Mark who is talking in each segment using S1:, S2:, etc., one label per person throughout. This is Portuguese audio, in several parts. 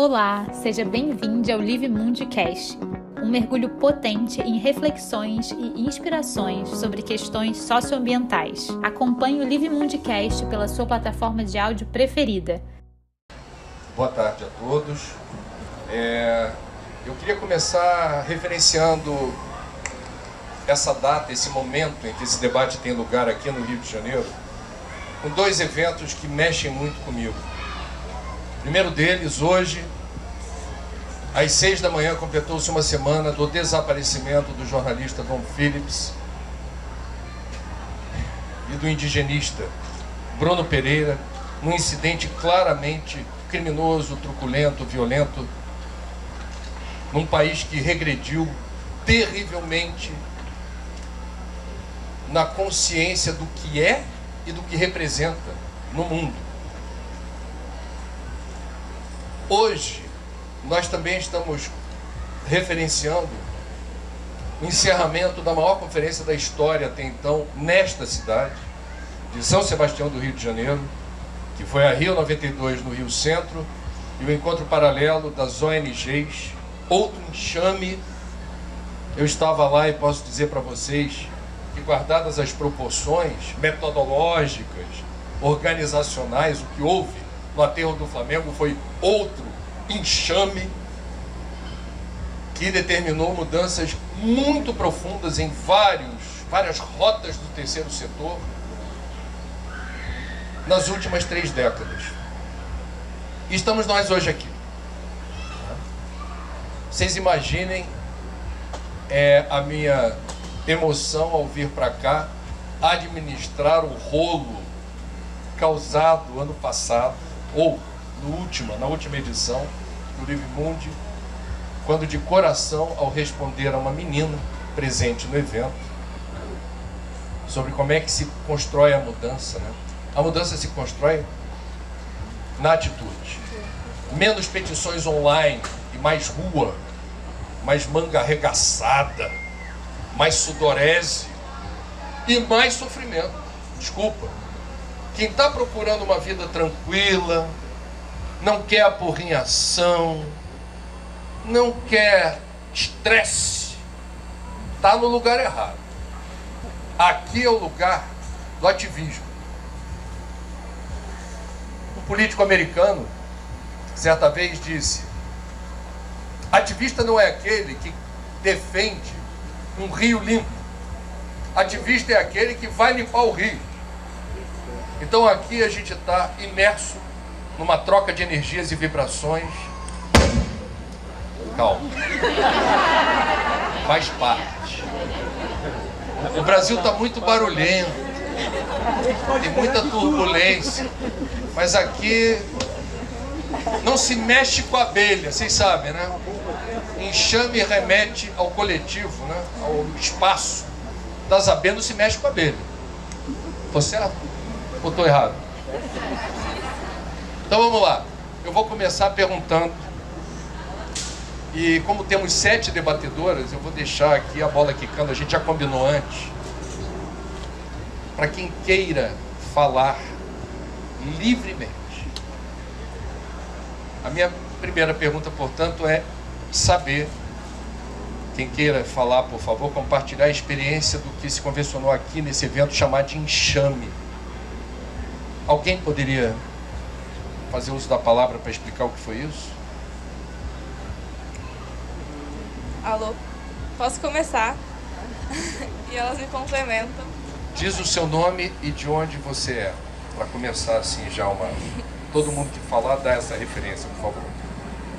S1: Olá, seja bem-vindo ao Live Mundcast, um mergulho potente em reflexões e inspirações sobre questões socioambientais. Acompanhe o Live Mundcast pela sua plataforma de áudio preferida.
S2: Boa tarde a todos. Eu queria começar referenciando essa data, esse momento em que esse debate tem lugar aqui no Rio de Janeiro, com dois eventos que mexem muito comigo. O primeiro deles, hoje, às 6 da manhã, completou-se uma semana do desaparecimento do jornalista Dom Phillips e do indigenista Bruno Pereira, num incidente claramente criminoso, truculento, violento, num país que regrediu terrivelmente na consciência do que é e do que representa no mundo. Hoje, nós também estamos referenciando o encerramento da maior conferência da história até então, nesta cidade, de São Sebastião do Rio de Janeiro, que foi a Rio 92 no Rio Centro, e o encontro paralelo das ONGs, outro enxame. Eu estava lá e posso dizer para vocês que, guardadas as proporções metodológicas, organizacionais, o que houve no aterro do Flamengo foi outro enxame que determinou mudanças muito profundas em várias rotas do terceiro setor nas últimas 3 décadas. E estamos nós hoje aqui. Vocês imaginem a minha emoção ao vir para cá administrar o rolo causado ano passado, ou na última edição do Live Mundi, quando de coração, ao responder a uma menina presente no evento, sobre como é que se constrói a mudança, né? A mudança se constrói na atitude. Menos petições online e mais rua, mais manga arregaçada, mais sudorese e mais sofrimento. Desculpa. Quem está procurando uma vida tranquila, não quer apurrinhação, não quer estresse, está no lugar errado. Aqui é o lugar do ativismo. Um político americano, certa vez, disse: ativista não é aquele que defende um rio limpo. Ativista é aquele que vai limpar o rio. Então aqui a gente está imerso numa troca de energias e vibrações. Calma. Faz parte. O Brasil está muito barulhento. Tem muita turbulência. Mas aqui não se mexe com a abelha, vocês sabem, né? Enxame remete ao coletivo, né? Ao espaço das abelhas, não se mexe com a abelha. Tô certo? Ou estou errado? Então vamos lá. Eu vou começar perguntando. E como temos 7 debatedoras, eu vou deixar aqui a bola quicando. A gente já combinou antes. Para quem queira falar livremente. A minha primeira pergunta, portanto, é saber, quem queira falar, por favor, compartilhar a experiência do que se convencionou aqui nesse evento chamado de enxame. Alguém poderia fazer uso da palavra para explicar o que foi isso?
S3: Alô? Posso começar? E elas me complementam.
S2: Diz o seu nome e de onde você é, para começar assim já todo mundo que falar dá essa referência, por favor.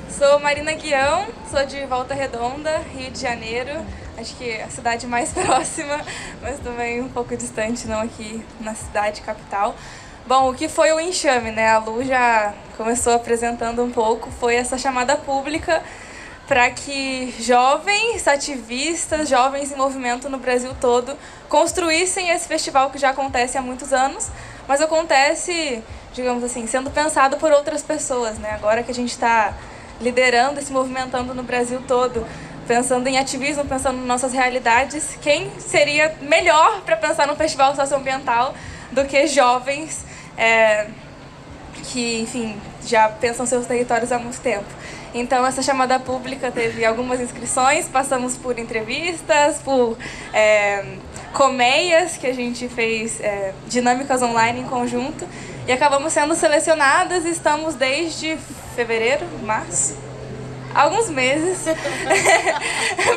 S3: Sou Marina Guião, sou de Volta Redonda, Rio de Janeiro. Acho que é a cidade mais próxima, mas também um pouco distante, não aqui na cidade capital. Bom, o que foi o enxame, né? A Lu já começou apresentando um pouco, foi essa chamada pública para que jovens ativistas, jovens em movimento no Brasil todo, construíssem esse festival que já acontece há muitos anos, mas acontece, digamos assim, sendo pensado por outras pessoas, né? Agora que a gente está liderando e se movimentando no Brasil todo, pensando em ativismo, pensando em nossas realidades, quem seria melhor para pensar num festival socioambiental do que jovens que, enfim, já pensam seus territórios há muito tempo. Então, essa chamada pública teve algumas inscrições, passamos por entrevistas, por colmeias, que a gente fez dinâmicas online em conjunto, e acabamos sendo selecionadas e estamos desde fevereiro, março, alguns meses,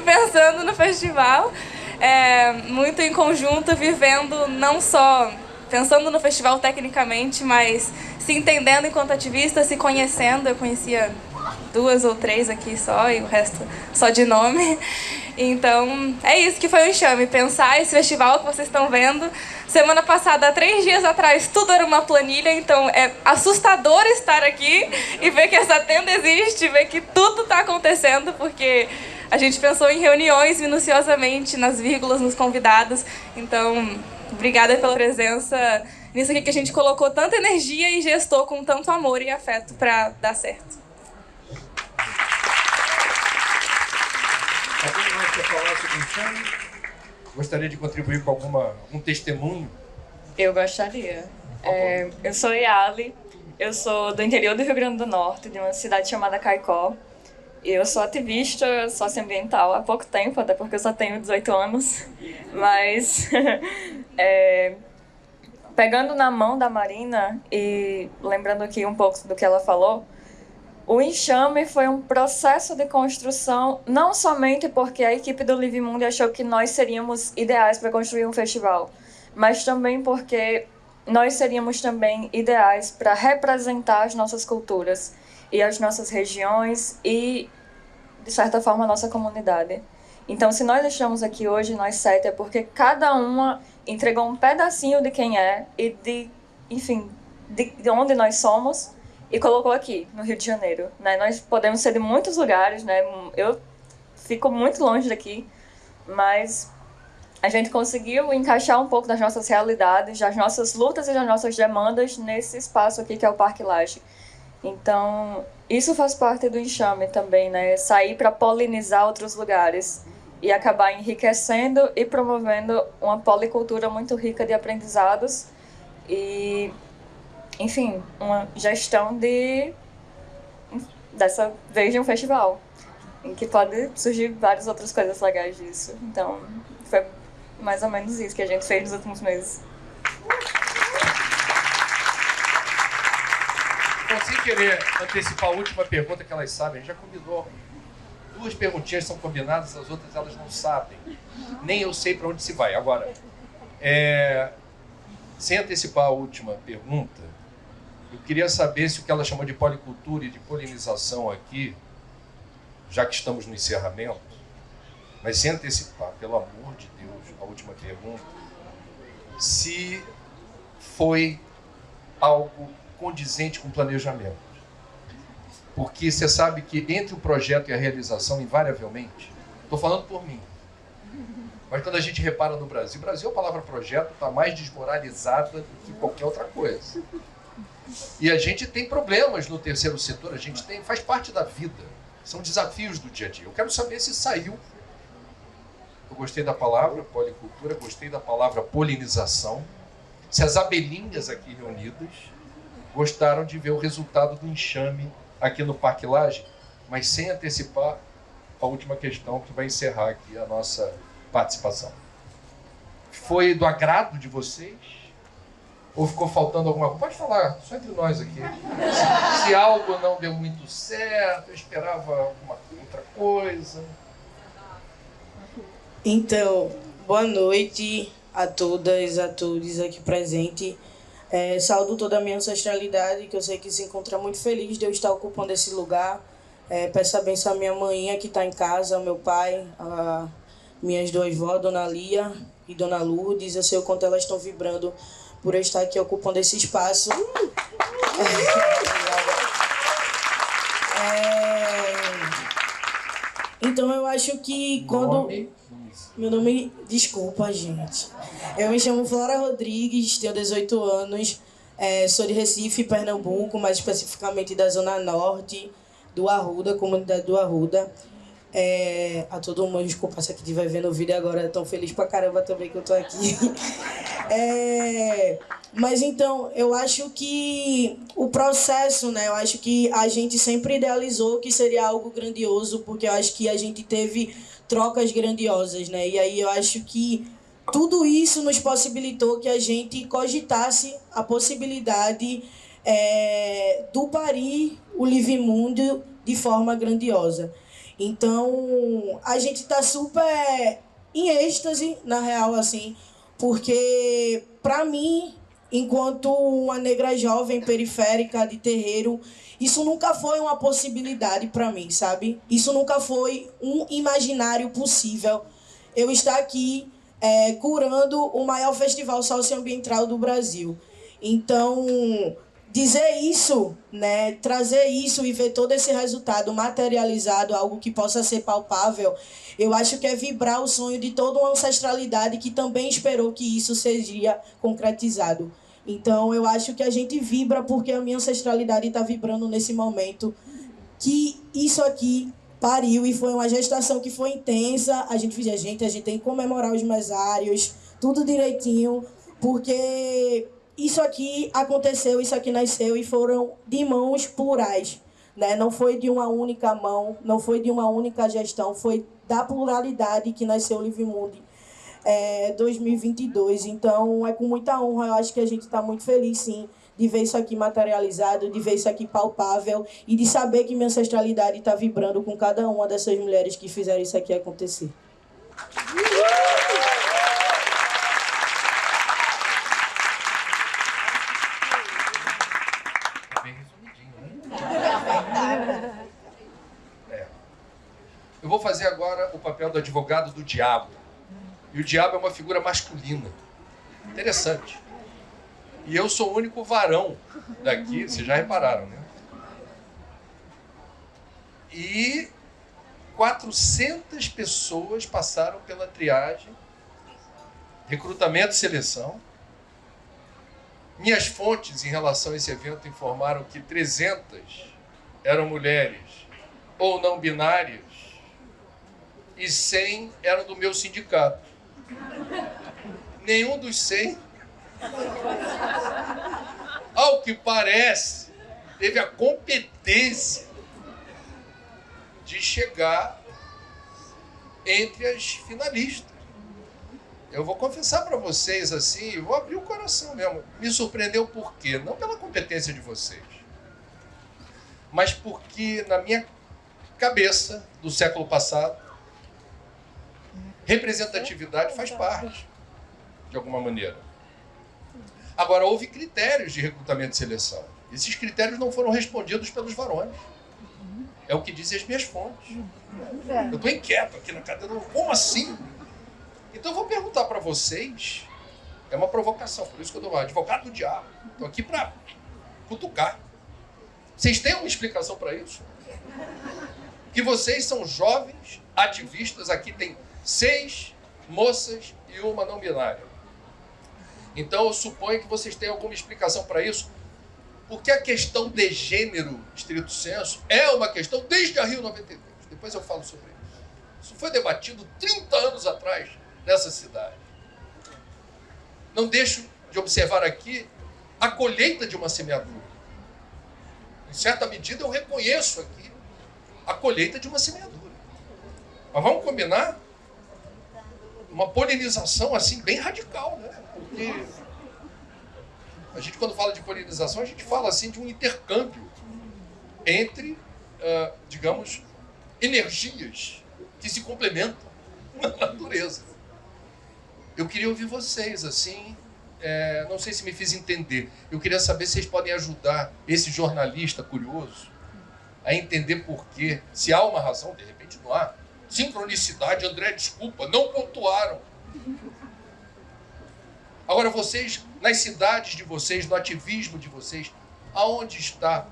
S3: pensando no festival, muito em conjunto, vivendo não só pensando no festival tecnicamente, mas se entendendo enquanto ativista, se conhecendo. Eu conhecia 2 ou 3 aqui só, e o resto só de nome. Então, é isso que foi o Enxame, pensar esse festival que vocês estão vendo. Semana passada, 3 dias atrás, tudo era uma planilha, então é assustador estar aqui e ver que essa tenda existe, ver que tudo está acontecendo, porque a gente pensou em reuniões minuciosamente, nas vírgulas, nos convidados. Então, obrigada pela presença nisso aqui que a gente colocou tanta energia e gestou com tanto amor e afeto para dar certo.
S2: Alguém mais quer falar sobre o Enxame? Gostaria de contribuir com algum testemunho?
S4: Eu gostaria. Eu sou Yali, eu sou do interior do Rio Grande do Norte, de uma cidade chamada Caicó. Eu sou ativista socioambiental há pouco tempo, até porque eu só tenho 18 anos. Mas, pegando na mão da Marina e lembrando aqui um pouco do que ela falou, o Enxame foi um processo de construção, não somente porque a equipe do Live Mundi achou que nós seríamos ideais para construir um festival, mas também porque nós seríamos também ideais para representar as nossas culturas e as nossas regiões e, de certa forma, a nossa comunidade. Então, se nós estamos aqui hoje, nós 7, é porque cada uma entregou um pedacinho de quem é e de onde nós somos, e colocou aqui, no Rio de Janeiro, né? Nós podemos ser de muitos lugares, né? Eu fico muito longe daqui, mas a gente conseguiu encaixar um pouco das nossas realidades, das nossas lutas e das nossas demandas nesse espaço aqui que é o Parque Lage. Então, isso faz parte do Enxame também, né? Sair para polinizar outros lugares e acabar enriquecendo e promovendo uma policultura muito rica de aprendizados e, enfim, uma gestão dessa vez de um festival, em que pode surgir várias outras coisas legais disso. Então, foi mais ou menos isso que a gente fez nos últimos meses.
S2: Bom, sem querer antecipar a última pergunta que elas sabem, a gente já combinou. 2 perguntinhas são combinadas, as outras elas não sabem. Nem eu sei para onde se vai. Agora, sem antecipar a última pergunta, eu queria saber se o que ela chamou de policultura e de polinização aqui, já que estamos no encerramento, mas sem antecipar, pelo amor de Deus, a última pergunta, se foi algo condizente com o planejamento. Porque você sabe que entre o projeto e a realização, invariavelmente, estou falando por mim, mas quando a gente repara no Brasil, a palavra projeto está mais desmoralizada do que qualquer outra coisa. E a gente tem problemas no terceiro setor, faz parte da vida, são desafios do dia a dia. Eu quero saber se saiu. Eu gostei da palavra policultura, gostei da palavra polinização, se as abelhinhas aqui reunidas gostaram de ver o resultado do enxame aqui no Parque Lage, mas sem antecipar a última questão que vai encerrar aqui a nossa participação. Foi do agrado de vocês? Ou ficou faltando alguma coisa? Pode falar, só entre nós aqui. Se algo não deu muito certo, eu esperava alguma outra coisa.
S5: Então, boa noite a todas, a todos aqui presentes. Saúdo toda a minha ancestralidade, que eu sei que se encontra muito feliz de eu estar ocupando esse lugar. Peço a bênção à minha mãe que está em casa, ao meu pai, a minhas 2 vós, Dona Lia e Dona Lourdes. Eu sei o quanto elas estão vibrando por eu estar aqui ocupando esse espaço. Então eu acho que quando... Meu nome... Desculpa, gente. Eu me chamo Flora Rodrigues, tenho 18 anos, sou de Recife, Pernambuco, mais especificamente da Zona Norte, do Arruda, comunidade do Arruda. A todo mundo, desculpa se aqui estiver vendo o vídeo agora, tão feliz pra caramba também que eu tô aqui. Mas então, eu acho que o processo, né? Eu acho que a gente sempre idealizou que seria algo grandioso, porque eu acho que a gente teve trocas grandiosas, né? E aí eu acho que tudo isso nos possibilitou que a gente cogitasse a possibilidade do parir o Livimundo de forma grandiosa. Então, a gente está super em êxtase, na real, assim, porque, para mim, enquanto uma negra jovem periférica de terreiro, isso nunca foi uma possibilidade para mim, sabe? Isso nunca foi um imaginário possível. Eu estar aqui curando o maior festival socioambiental do Brasil. Então, dizer isso, né, trazer isso e ver todo esse resultado materializado, algo que possa ser palpável, eu acho que é vibrar o sonho de toda uma ancestralidade que também esperou que isso seja concretizado. Então, eu acho que a gente vibra porque a minha ancestralidade está vibrando nesse momento, que isso aqui pariu e foi uma gestação que foi intensa. A gente tem que comemorar os mesários, tudo direitinho, porque isso aqui aconteceu, isso aqui nasceu e foram de mãos plurais, né? Não foi de uma única mão, não foi de uma única gestão, foi da pluralidade que nasceu o Livimundo 2022. Então, é com muita honra, eu acho que a gente está muito feliz, sim, de ver isso aqui materializado, de ver isso aqui palpável e de saber que minha ancestralidade está vibrando com cada uma dessas mulheres que fizeram isso aqui acontecer.
S2: Bem resumidinho, né? Eu vou fazer agora o papel do advogado do diabo. E o diabo é uma figura masculina. Interessante. E eu sou o único varão daqui, vocês já repararam, né? E 400 pessoas passaram pela triagem, recrutamento e seleção. Minhas fontes em relação a esse evento informaram que 300 eram mulheres ou não binárias e 100 eram do meu sindicato. Nenhum dos 100, ao que parece, teve a competência de chegar entre as finalistas. Eu vou confessar para vocês assim, vou abrir o coração mesmo. Me surpreendeu por quê? Não pela competência de vocês, mas porque na minha cabeça do século passado, representatividade faz parte, de alguma maneira. Agora, houve critérios de recrutamento e seleção. Esses critérios não foram respondidos pelos varões. É o que dizem as minhas fontes. Eu estou inquieto aqui na cadeira. Como assim? Então eu vou perguntar para vocês. É uma provocação, por isso que eu estou advogado do diabo. Estou aqui para cutucar. Vocês têm uma explicação para isso? Que vocês são jovens ativistas. Aqui tem 6 moças e uma não binária. Então eu suponho que vocês têm alguma explicação para isso. Porque a questão de gênero, estrito senso, é uma questão desde a Rio 92. Depois eu falo sobre isso. Isso foi debatido 30 anos atrás nessa cidade. Não deixo de observar aqui a colheita de uma semeadura. Em certa medida eu reconheço aqui a colheita de uma semeadura. Mas vamos combinar? Uma polinização assim bem radical, né? Porque a gente, quando fala de polinização, a gente fala assim de um intercâmbio entre, digamos, energias que se complementam na natureza. Eu queria ouvir vocês, assim, não sei se me fiz entender. Eu queria saber se vocês podem ajudar esse jornalista curioso a entender por quê. Se há uma razão, de repente não há. Sincronicidade, André, desculpa, não pontuaram. Agora, vocês, nas cidades de vocês, no ativismo de vocês, aonde está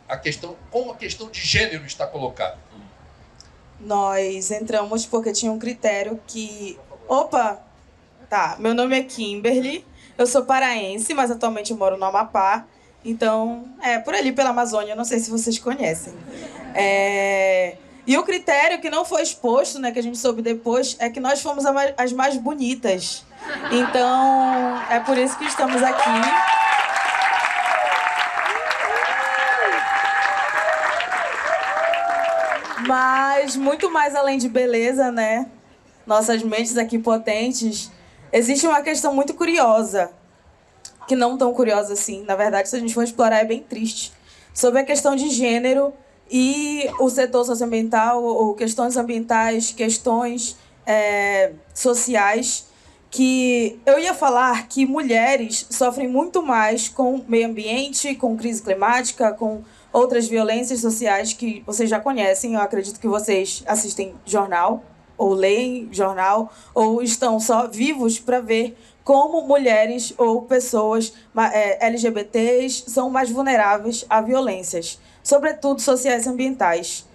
S2: a questão, como a questão de gênero está colocada?
S6: Nós entramos porque tinha um critério que... Opa! Tá, meu nome é Kimberly, eu sou paraense, mas atualmente moro no Amapá. Então, por ali pela Amazônia, não sei se vocês conhecem. E o critério que não foi exposto, né, que a gente soube depois, é que nós fomos as mais bonitas. Então, é por isso que estamos aqui. Mas, muito mais além de beleza, né? Nossas mentes aqui potentes, existe uma questão muito curiosa, que não tão curiosa assim. Na verdade, se a gente for explorar, é bem triste. Sobre a questão de gênero e o setor socioambiental, ou questões ambientais, questões sociais, que eu ia falar que mulheres sofrem muito mais com meio ambiente, com crise climática, com outras violências sociais que vocês já conhecem. Eu acredito que vocês assistem jornal, ou leem jornal, ou estão só vivos para ver como mulheres ou pessoas LGBTs são mais vulneráveis a violências, sobretudo sociais e ambientais.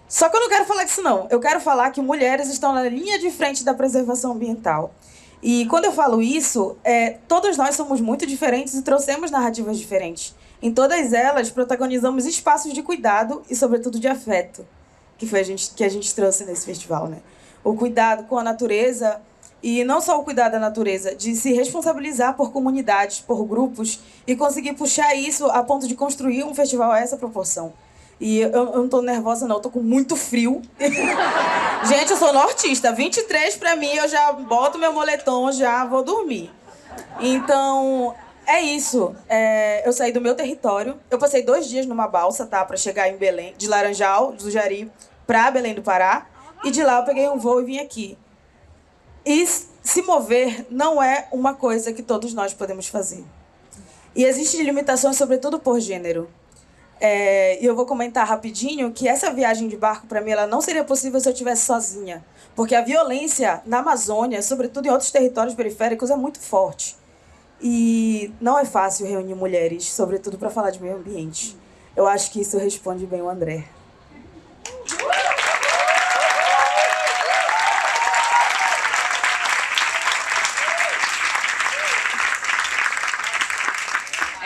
S6: Só que eu não quero falar disso, não. Eu quero falar que mulheres estão na linha de frente da preservação ambiental. E quando eu falo isso, todos nós somos muito diferentes e trouxemos narrativas diferentes. Em todas elas, protagonizamos espaços de cuidado e, sobretudo, de afeto, que foi que a gente trouxe nesse festival, né? O cuidado com a natureza, e não só o cuidado da natureza, de se responsabilizar por comunidades, por grupos, e conseguir puxar isso a ponto de construir um festival a essa proporção. E eu não tô nervosa, não. Eu tô com muito frio. Gente, eu sou nortista. 23 pra mim, eu já boto meu moletom, já vou dormir. Então, é isso. Eu saí do meu território. Eu passei 2 dias numa balsa, tá? Pra chegar em Belém, de Laranjal, do Jari, pra Belém do Pará. E de lá eu peguei um voo e vim aqui. E se mover não é uma coisa que todos nós podemos fazer. E existem limitações, sobretudo por gênero. E eu vou comentar rapidinho que essa viagem de barco, para mim, ela não seria possível se eu estivesse sozinha. Porque a violência na Amazônia, sobretudo em outros territórios periféricos, é muito forte. E não é fácil reunir mulheres, sobretudo para falar de meio ambiente. Eu acho que isso responde bem o André.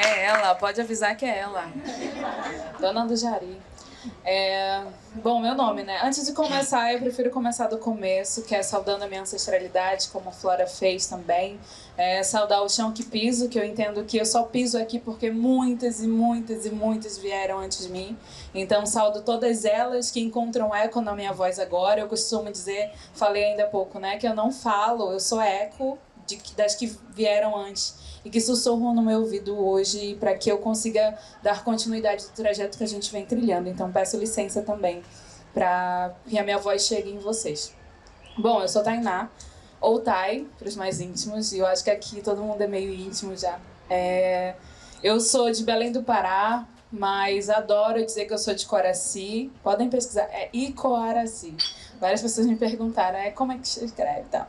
S7: É ela, pode avisar que é ela. Dona do Jari. Bom, meu nome, né? Antes de começar, eu prefiro começar do começo, que é saudando a minha ancestralidade, como a Flora fez também. Saudar o chão que piso, que eu entendo que eu só piso aqui porque muitas e muitas e muitas vieram antes de mim. Então, saudo todas elas que encontram eco na minha voz agora. Eu costumo dizer, falei ainda há pouco, né? Que eu não falo, eu sou eco das que vieram antes e que sussurram no meu ouvido hoje para que eu consiga dar continuidade do trajeto que a gente vem trilhando. Então, peço licença também para que a minha voz chegue em vocês. Bom, eu sou Tainá, ou Tai, para os mais íntimos, e eu acho que aqui todo mundo é meio íntimo já. Eu sou de Belém do Pará, mas adoro dizer que eu sou de Coraci. Podem pesquisar, é Icoaraci. Várias pessoas me perguntaram, como é que se escreve e tal.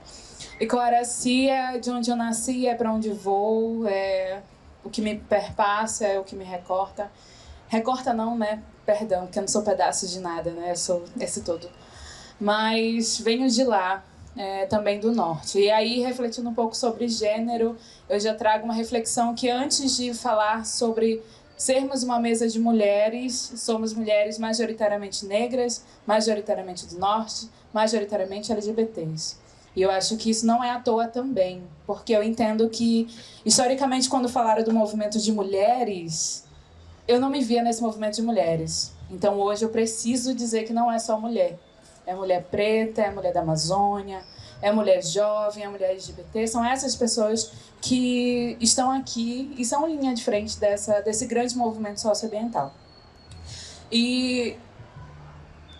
S7: E Coraci é de onde eu nasci, é para onde vou, é o que me perpassa, é o que me recorta. Recorta não, né? Perdão, porque eu não sou pedaço de nada, né? Eu sou esse todo. Mas venho de lá, também do norte. E aí, refletindo um pouco sobre gênero, eu já trago uma reflexão que antes de falar sobre sermos uma mesa de mulheres, somos mulheres majoritariamente negras, majoritariamente do norte, majoritariamente LGBTs. E eu acho que isso não é à toa também, porque eu entendo que, historicamente, quando falaram do movimento de mulheres, eu não me via nesse movimento de mulheres. Então, hoje, eu preciso dizer que não é só mulher. É mulher preta, é mulher da Amazônia, é mulher jovem, é mulher LGBT. São essas pessoas que estão aqui e são linha de frente desse grande movimento socioambiental. E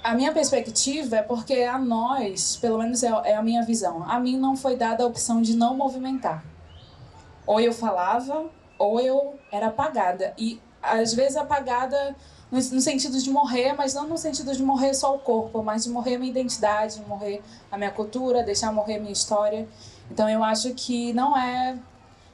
S7: a minha perspectiva é porque a nós, pelo menos é a minha visão, a mim não foi dada a opção de não movimentar. Ou eu falava, ou eu era apagada. E, às vezes, apagada no sentido de morrer, mas não no sentido de morrer só o corpo, mas de morrer a minha identidade, de morrer a minha cultura, deixar morrer a minha história. Então, eu acho que não é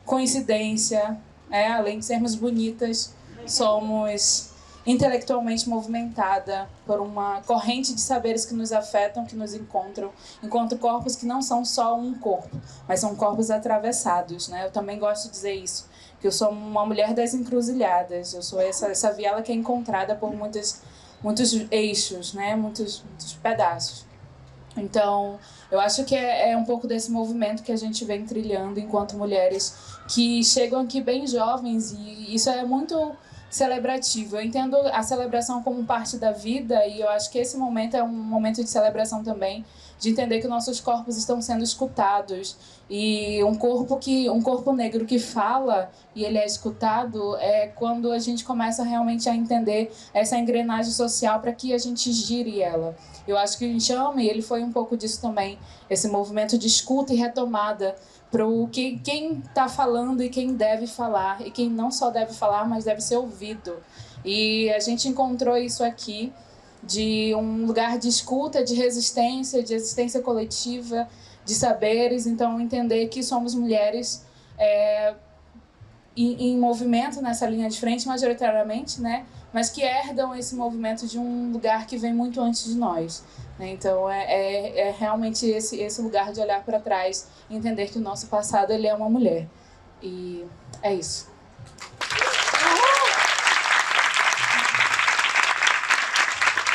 S7: coincidência, além de sermos bonitas, somos intelectualmente movimentada por uma corrente de saberes que nos afetam, que nos encontram. Encontro corpos que não são só um corpo, mas são corpos atravessados, né? Eu também gosto de dizer isso, que eu sou uma mulher das encruzilhadas. Eu sou essa viela que é encontrada por muitos eixos, né? Muitos pedaços. Então, eu acho que é um pouco desse movimento que a gente vem trilhando enquanto mulheres que chegam aqui bem jovens, e isso é muito celebrativo. Eu entendo a celebração como parte da vida, e eu acho que esse momento é um momento de celebração também, de entender que nossos corpos estão sendo escutados, e um corpo negro que fala e ele é escutado é quando a gente começa realmente a entender essa engrenagem social para que a gente gire ela. Eu acho que o Enxame, ele foi um pouco disso também, esse movimento de escuta e retomada para quem está falando e quem deve falar, e quem não só deve falar, mas deve ser ouvido. E a gente encontrou isso aqui, de um lugar de escuta, de existência coletiva, de saberes. Então, entender que somos mulheres em movimento nessa linha de frente, majoritariamente, né? Mas que herdam esse movimento de um lugar que vem muito antes de nós, né? Então, é realmente esse lugar de olhar para trás e entender que o nosso passado, ele é uma mulher. E é isso.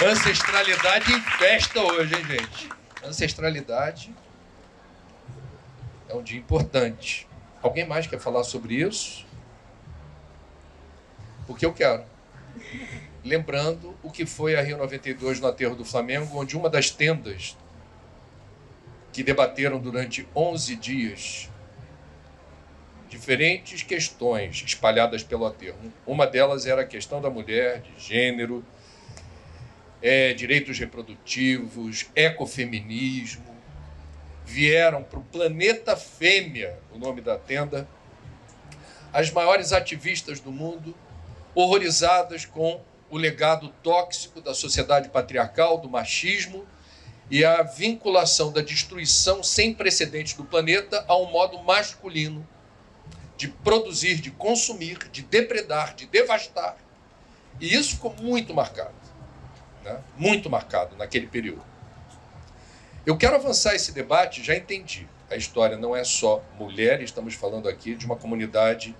S2: Ancestralidade em festa hoje, hein, gente? Ancestralidade é um dia importante. Alguém mais quer falar sobre isso? Porque eu quero. Lembrando o que foi a Rio 92 no aterro do Flamengo, onde uma das tendas que debateram durante 11 dias diferentes questões espalhadas pelo aterro. Uma delas era a questão da mulher, de gênero, direitos reprodutivos, ecofeminismo. Vieram para o Planeta Fêmea, o nome da tenda, as maiores ativistas do mundo, horrorizadas com o legado tóxico da sociedade patriarcal, do machismo e a vinculação da destruição sem precedentes do planeta a um modo masculino de produzir, de consumir, de depredar, de devastar. E isso ficou muito marcado, né? Muito marcado naquele período. Eu quero avançar esse debate, já entendi. A história não é só mulher, estamos falando aqui de uma comunidade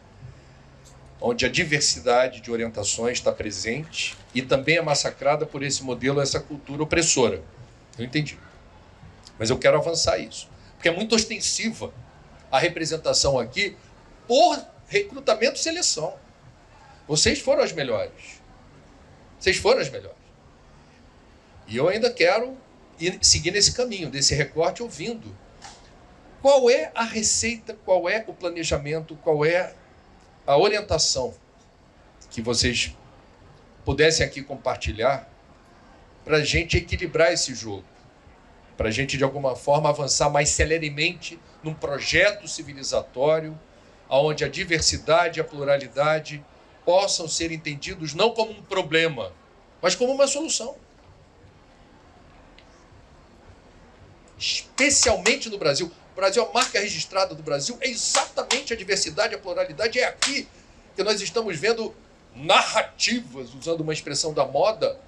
S2: onde a diversidade de orientações está presente e também é massacrada por esse modelo, essa cultura opressora. Eu entendi. Mas eu quero avançar isso, porque é muito ostensiva a representação aqui por recrutamento e seleção. Vocês foram as melhores. Vocês foram as melhores. E eu ainda quero seguir nesse caminho, desse recorte, ouvindo qual é a receita, qual é o planejamento, qual é a orientação que vocês pudessem aqui compartilhar para a gente equilibrar esse jogo, para a gente, de alguma forma, avançar mais celeremente num projeto civilizatório onde a diversidade e a pluralidade possam ser entendidos não como um problema, mas como uma solução. Especialmente no Brasil. O Brasil, a marca registrada do Brasil é exatamente a diversidade, a pluralidade. É aqui que nós estamos vendo narrativas, usando uma expressão da moda,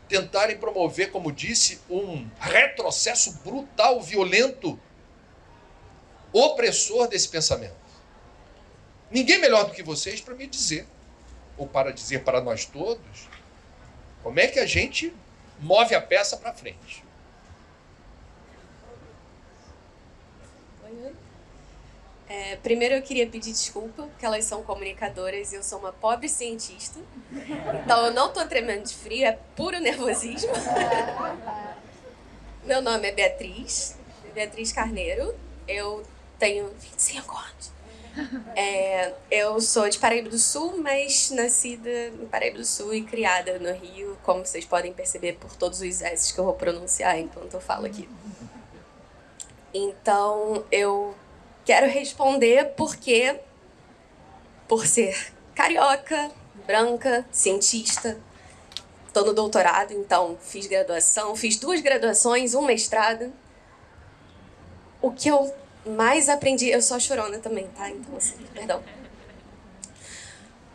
S2: tentarem promover, como disse, um retrocesso brutal, violento, opressor desse pensamento. Ninguém melhor do que vocês para me dizer, ou para dizer para nós todos, como é que a gente move a peça para frente.
S8: Primeiro eu queria pedir desculpa, porque elas são comunicadoras e eu sou uma pobre cientista. Então eu não estou tremendo de frio, é puro nervosismo. Meu nome é Beatriz Carneiro, eu tenho 25 anos. Eu sou de Paraíba do Sul, mas nascida em Paraíba do Sul e criada no Rio, como vocês podem perceber por todos os S's que eu vou pronunciar enquanto eu falo aqui. Então eu quero responder porque, por ser carioca, branca, cientista, estou no doutorado, então fiz graduação, fiz 2 graduações, um mestrado. O que eu mais aprendi, eu sou chorona também, tá? Então, assim, perdão.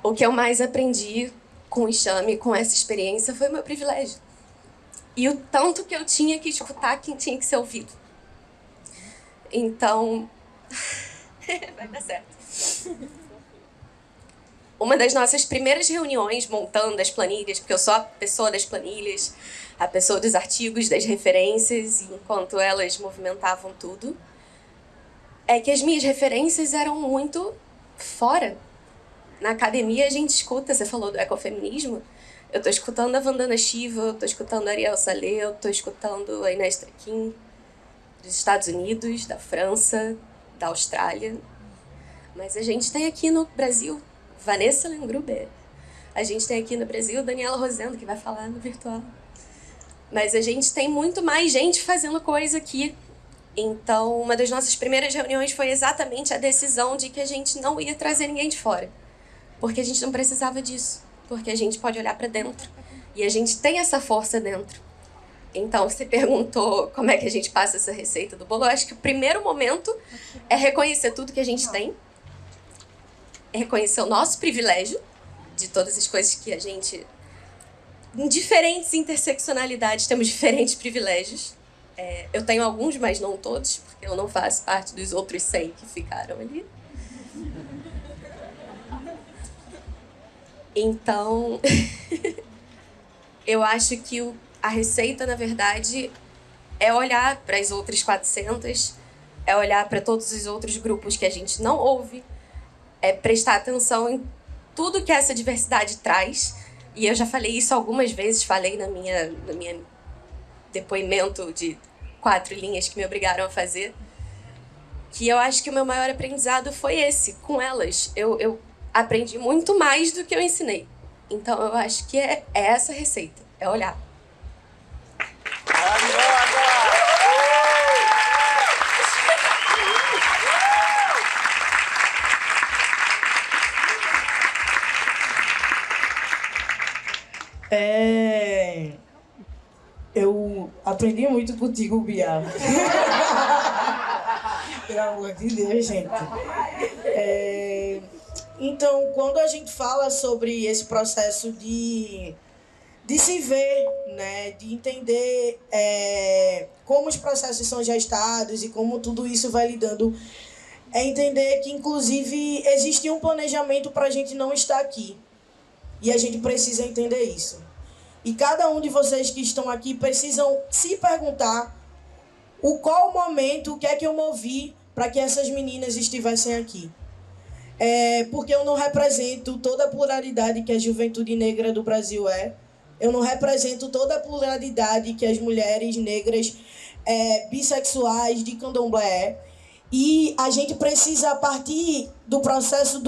S8: O que eu mais aprendi com o Enxame, com essa experiência, foi o meu privilégio. E o tanto que eu tinha que escutar quem tinha que ser ouvido. Então, vai dar certo. uma das nossas primeiras reuniões, montando as planilhas, porque eu sou a pessoa das planilhas, a pessoa dos artigos, das referências, enquanto elas movimentavam tudo, é que as minhas referências eram muito fora. Na academia a gente escuta, você falou do ecofeminismo, eu tô escutando a Vandana Shiva, eu tô escutando a Ariel Saleh, eu tô escutando a Inés Trequin, dos Estados Unidos, da França, da Austrália. Mas a gente tem aqui no Brasil Vanessa Lengruber. A gente tem aqui no Brasil Daniela Rosendo, que vai falar no virtual. Mas a gente tem muito mais gente fazendo coisa aqui. Então, uma das nossas primeiras reuniões foi exatamente a decisão de que a gente não ia trazer ninguém de fora. Porque a gente não precisava disso. Porque a gente pode olhar para dentro. E a gente tem essa força dentro. Então, você perguntou como é que a gente passa essa receita do bolo. Eu acho que o primeiro momento é reconhecer tudo que a gente tem. É reconhecer o nosso privilégio de todas as coisas que a gente... Em diferentes interseccionalidades, temos diferentes privilégios. Eu tenho alguns, mas não todos, porque eu não faço parte dos outros 100 que ficaram ali. Então, eu acho que a receita, na verdade, é olhar para as outras 400, é olhar para todos os outros grupos que a gente não ouve, é prestar atenção em tudo que essa diversidade traz. E eu já falei isso algumas vezes, falei na minha depoimento de 4 linhas que me obrigaram a fazer, que eu acho que o meu maior aprendizado foi esse, com elas. Eu aprendi muito mais do que eu ensinei. Então eu acho que é essa receita, é olhar.
S5: Eu aprendi muito contigo, Bia. Pelo amor de Deus, gente. Então, quando a gente fala sobre esse processo de se ver, né, de entender como os processos são gestados e como tudo isso vai lidando, é entender que, inclusive, existia um planejamento para a gente não estar aqui. E a gente precisa entender isso. E cada um de vocês que estão aqui precisam se perguntar qual o momento, o que é que eu movi para que essas meninas estivessem aqui. Porque eu não represento toda a pluralidade que a juventude negra do Brasil é. Eu não represento toda a pluralidade que as mulheres negras bissexuais de candomblé é. E a gente precisa, a partir do processo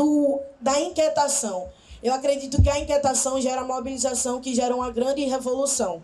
S5: da inquietação. Eu acredito que a inquietação gera mobilização, que gera uma grande revolução.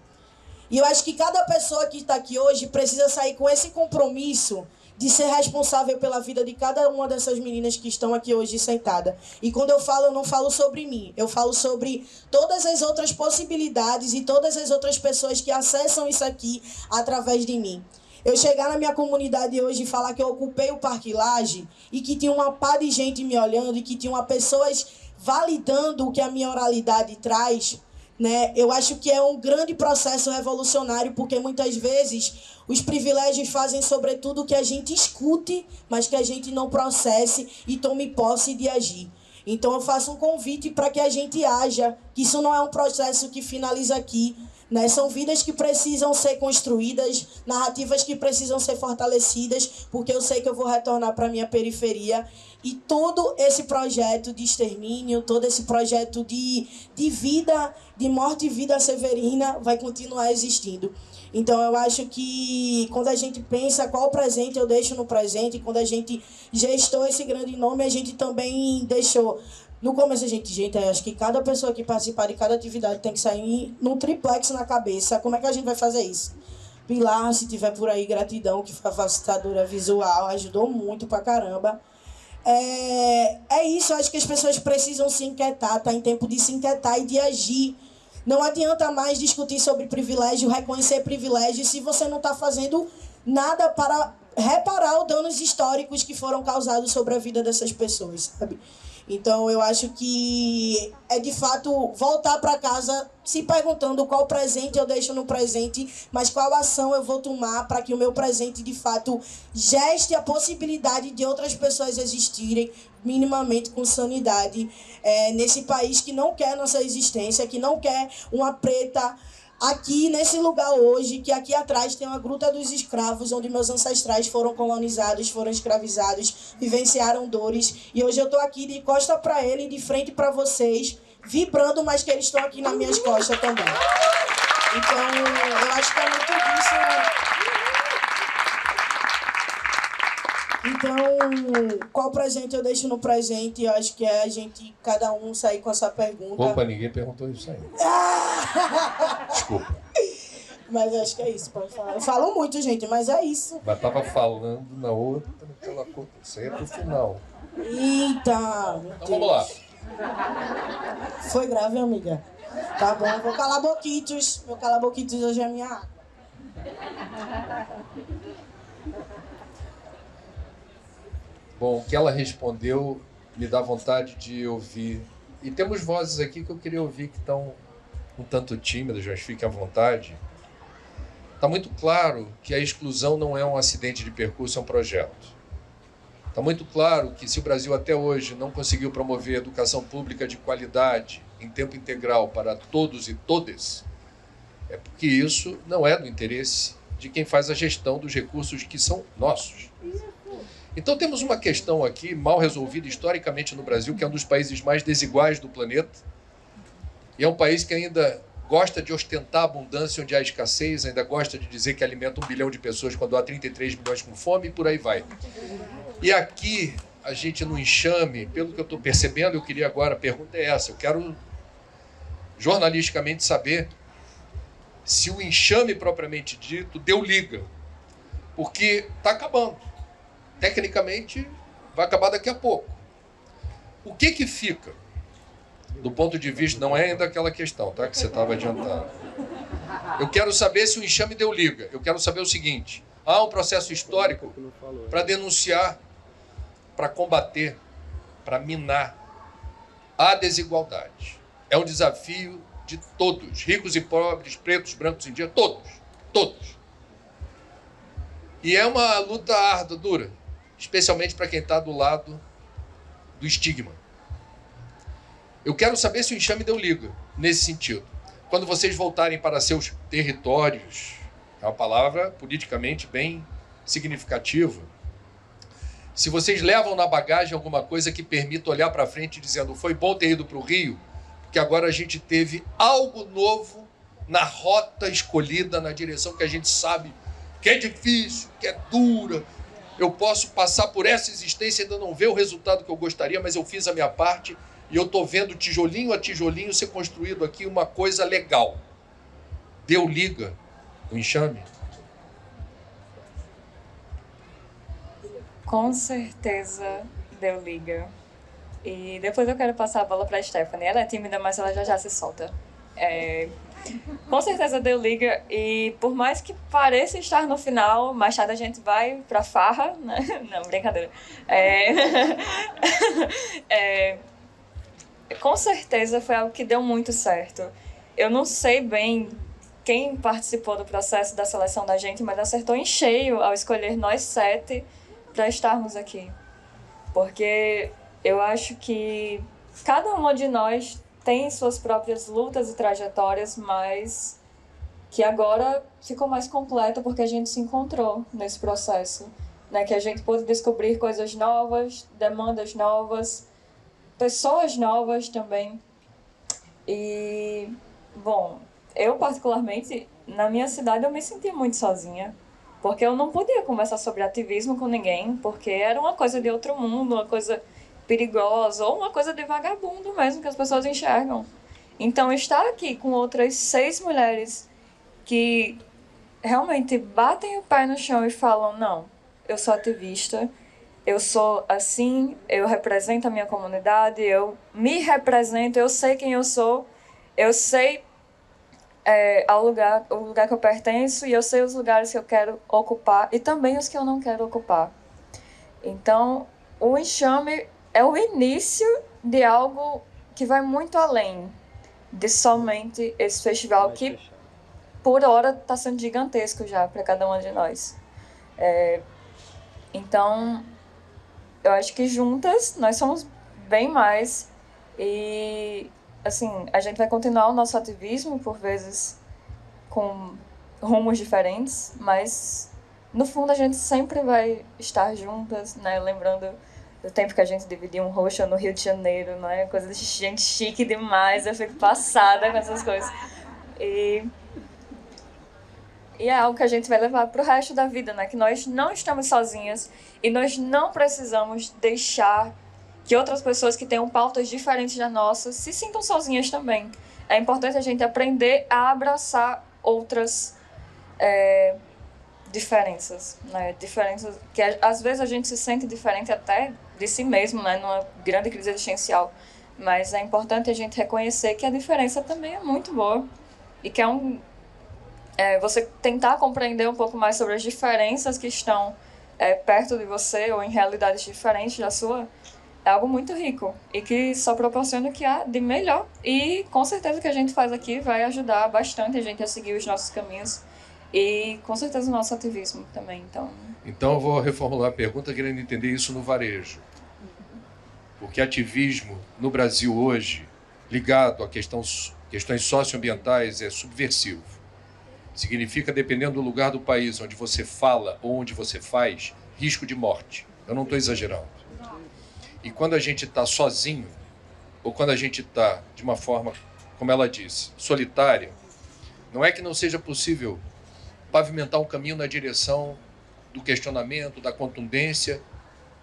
S5: E eu acho que cada pessoa que está aqui hoje precisa sair com esse compromisso de ser responsável pela vida de cada uma dessas meninas que estão aqui hoje sentadas. E quando eu não falo sobre mim, eu falo sobre todas as outras possibilidades e todas as outras pessoas que acessam isso aqui através de mim. Eu chegar na minha comunidade hoje e falar que eu ocupei o Parque Lage e que tinha uma pá de gente me olhando e que tinha pessoas validando o que a minha oralidade traz, né? Eu acho que é um grande processo revolucionário, porque muitas vezes os privilégios fazem sobretudo que a gente escute, mas que a gente não processe e tome posse de agir. Então eu faço um convite para que a gente haja, que isso não é um processo que finaliza aqui, né? São vidas que precisam ser construídas, narrativas que precisam ser fortalecidas, porque eu sei que eu vou retornar para a minha periferia. E todo esse projeto de extermínio, todo esse projeto de vida, de morte e vida severina vai continuar existindo. Então eu acho que quando a gente pensa qual presente eu deixo no presente, quando a gente gestou esse grande nome, a gente também deixou... No começo eu acho que cada pessoa que participar de cada atividade tem que sair num triplex na cabeça. Como é que a gente vai fazer isso? Pilar, se tiver por aí, gratidão, que foi a facilitadora visual, ajudou muito pra caramba. É isso, eu acho que as pessoas precisam se inquietar, tá em tempo de se inquietar e de agir. Não adianta mais discutir sobre privilégio, reconhecer privilégio, se você não está fazendo nada para reparar os danos históricos que foram causados sobre a vida dessas pessoas, sabe? Então, eu acho que é, de fato, voltar para casa se perguntando qual presente eu deixo no presente, mas qual ação eu vou tomar para que o meu presente, de fato, geste a possibilidade de outras pessoas existirem minimamente com sanidade nesse país que não quer nossa existência, que não quer uma preta aqui nesse lugar hoje, que aqui atrás tem uma Gruta dos Escravos, onde meus ancestrais foram colonizados, foram escravizados, vivenciaram dores. E hoje eu estou aqui de costa para ele e de frente para vocês, vibrando, mas que eles estão aqui nas minhas costas também. Então, eu acho que é muito disso. Então, qual presente eu deixo no presente? Eu acho que é a gente, cada um, sair com essa pergunta.
S2: Opa, ninguém perguntou isso aí. Desculpa.
S5: Mas acho que é isso, pode falar. Eu falo muito, gente, mas é isso.
S2: Mas tava falando na outra, naquela coisa. Isso aí é pro final.
S5: Eita!
S2: Então vamos lá.
S5: Foi grave, amiga. Tá bom, vou calar boquitos. Meu calar boquitos hoje é a minha água.
S2: Bom, o que ela respondeu me dá vontade de ouvir. E temos vozes aqui que eu queria ouvir que estão um tanto tímidas, mas fiquem à vontade. Está muito claro que a exclusão não é um acidente de percurso, é um projeto. Está muito claro que se o Brasil até hoje não conseguiu promover educação pública de qualidade em tempo integral para todos e todas, é porque isso não é do interesse de quem faz a gestão dos recursos que são nossos. Então temos uma questão aqui mal resolvida historicamente no Brasil, que é um dos países mais desiguais do planeta, e é um país que ainda gosta de ostentar abundância onde há escassez, ainda gosta de dizer que alimenta 1 bilhão de pessoas quando há 33 milhões com fome, e por aí vai. E aqui, a gente no enxame, pelo que eu estou percebendo, eu queria agora, a pergunta é essa, eu quero jornalisticamente saber se o enxame propriamente dito deu liga, porque está acabando. Tecnicamente, vai acabar daqui a pouco. O que fica? Do ponto de vista, não é ainda aquela questão, tá? Que você estava adiantando. Eu quero saber se o enxame deu liga. Eu quero saber o seguinte: há um processo histórico para denunciar, para combater, para minar a desigualdade. É um desafio de todos, ricos e pobres, pretos, brancos, indígenas, todos. E é uma luta árdua, dura, especialmente para quem está do lado do estigma. Eu quero saber se o enxame deu liga nesse sentido. Quando vocês voltarem para seus territórios, é uma palavra politicamente bem significativa, se vocês levam na bagagem alguma coisa que permita olhar para frente dizendo: foi bom ter ido para o Rio, porque agora a gente teve algo novo na rota escolhida, na direção que a gente sabe que é difícil, que é dura. Eu posso passar por essa existência e ainda não ver o resultado que eu gostaria, mas eu fiz a minha parte e eu estou vendo tijolinho a tijolinho ser construído aqui uma coisa legal. Deu liga o enxame?
S4: Com certeza deu liga. E depois eu quero passar a bola para a Stephanie. Ela é tímida, mas ela já se solta. Com certeza deu liga, e por mais que pareça estar no final, mais tarde a gente vai pra farra, né? Não, brincadeira. Com certeza foi algo que deu muito certo. Eu não sei bem quem participou do processo da seleção da gente, mas acertou em cheio ao escolher nós 7 para estarmos aqui. Porque eu acho que cada uma de nós tem suas próprias lutas e trajetórias, mas que agora ficou mais completa porque a gente se encontrou nesse processo, né? Que a gente pôde descobrir coisas novas, demandas novas, pessoas novas também. E, bom, eu particularmente, na minha cidade, eu me senti muito sozinha, porque eu não podia conversar sobre ativismo com ninguém, porque era uma coisa de outro mundo, uma coisa perigosa, ou uma coisa de vagabundo mesmo, que as pessoas enxergam. Então, estar aqui com outras 6 mulheres que realmente batem o pé no chão e falam: não, eu sou ativista, eu sou assim, eu represento a minha comunidade, eu me represento, eu sei quem eu sou, eu sei o lugar que eu pertenço, e eu sei os lugares que eu quero ocupar e também os que eu não quero ocupar. Então, o enxame é o início de algo que vai muito além de somente esse festival que, por hora, está sendo gigantesco já para cada uma de nós. Então, eu acho que juntas nós somos bem mais e, assim, a gente vai continuar o nosso ativismo, por vezes com rumos diferentes, mas no fundo a gente sempre vai estar juntas, né? Lembrando do tempo que a gente dividia um roxo no Rio de Janeiro, né? Coisa de gente chique demais, eu fico passada com essas coisas. E é algo que a gente vai levar para o resto da vida, né? Que nós não estamos sozinhas e nós não precisamos deixar que outras pessoas que tenham pautas diferentes da nossa se sintam sozinhas também. É importante a gente aprender a abraçar outras diferenças, né? Diferenças que às vezes a gente se sente diferente até de si mesmo, né? Numa grande crise existencial. Mas é importante a gente reconhecer que a diferença também é muito boa e que você tentar compreender um pouco mais sobre as diferenças que estão perto de você ou em realidades diferentes da sua, é algo muito rico e que só proporciona o que há de melhor. E com certeza o que a gente faz aqui vai ajudar bastante a gente a seguir os nossos caminhos e com certeza o nosso ativismo também.
S2: Então eu vou reformular a pergunta querendo entender isso no varejo. Porque ativismo no Brasil hoje, ligado a questões socioambientais, é subversivo. Significa, dependendo do lugar do país onde você fala ou onde você faz, risco de morte. Eu não estou exagerando. E quando a gente está sozinho, ou quando a gente está de uma forma, como ela disse, solitária, não é que não seja possível pavimentar um caminho na direção do questionamento, da contundência,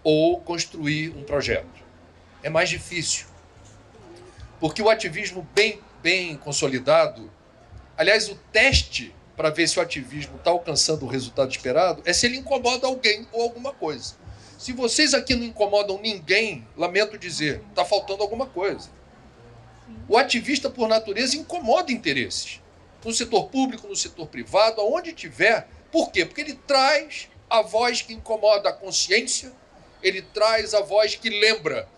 S2: ou construir um projeto. É mais difícil. Porque o ativismo bem consolidado, aliás, o teste para ver se o ativismo está alcançando o resultado esperado é se ele incomoda alguém ou alguma coisa. Se vocês aqui não incomodam ninguém, lamento dizer, está faltando alguma coisa. O ativista, por natureza, incomoda interesses. No setor público, no setor privado, aonde tiver. Por quê? Porque ele traz a voz que incomoda a consciência, ele traz a voz que lembra.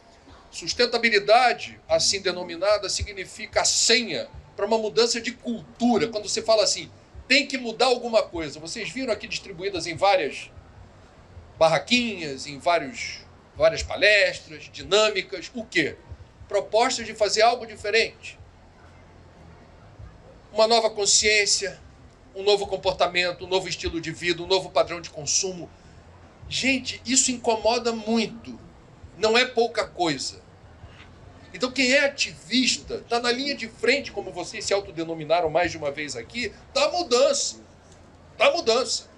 S2: Sustentabilidade, assim denominada, significa a senha para uma mudança de cultura. Quando você fala assim, tem que mudar alguma coisa. Vocês viram aqui distribuídas em várias barraquinhas, em várias palestras, dinâmicas. O quê? Propostas de fazer algo diferente. Uma nova consciência, um novo comportamento, um novo estilo de vida, um novo padrão de consumo. Gente, isso incomoda muito. Não é pouca coisa. Então quem é ativista, está na linha de frente, como vocês se autodenominaram mais de uma vez aqui, da mudança. Da mudança.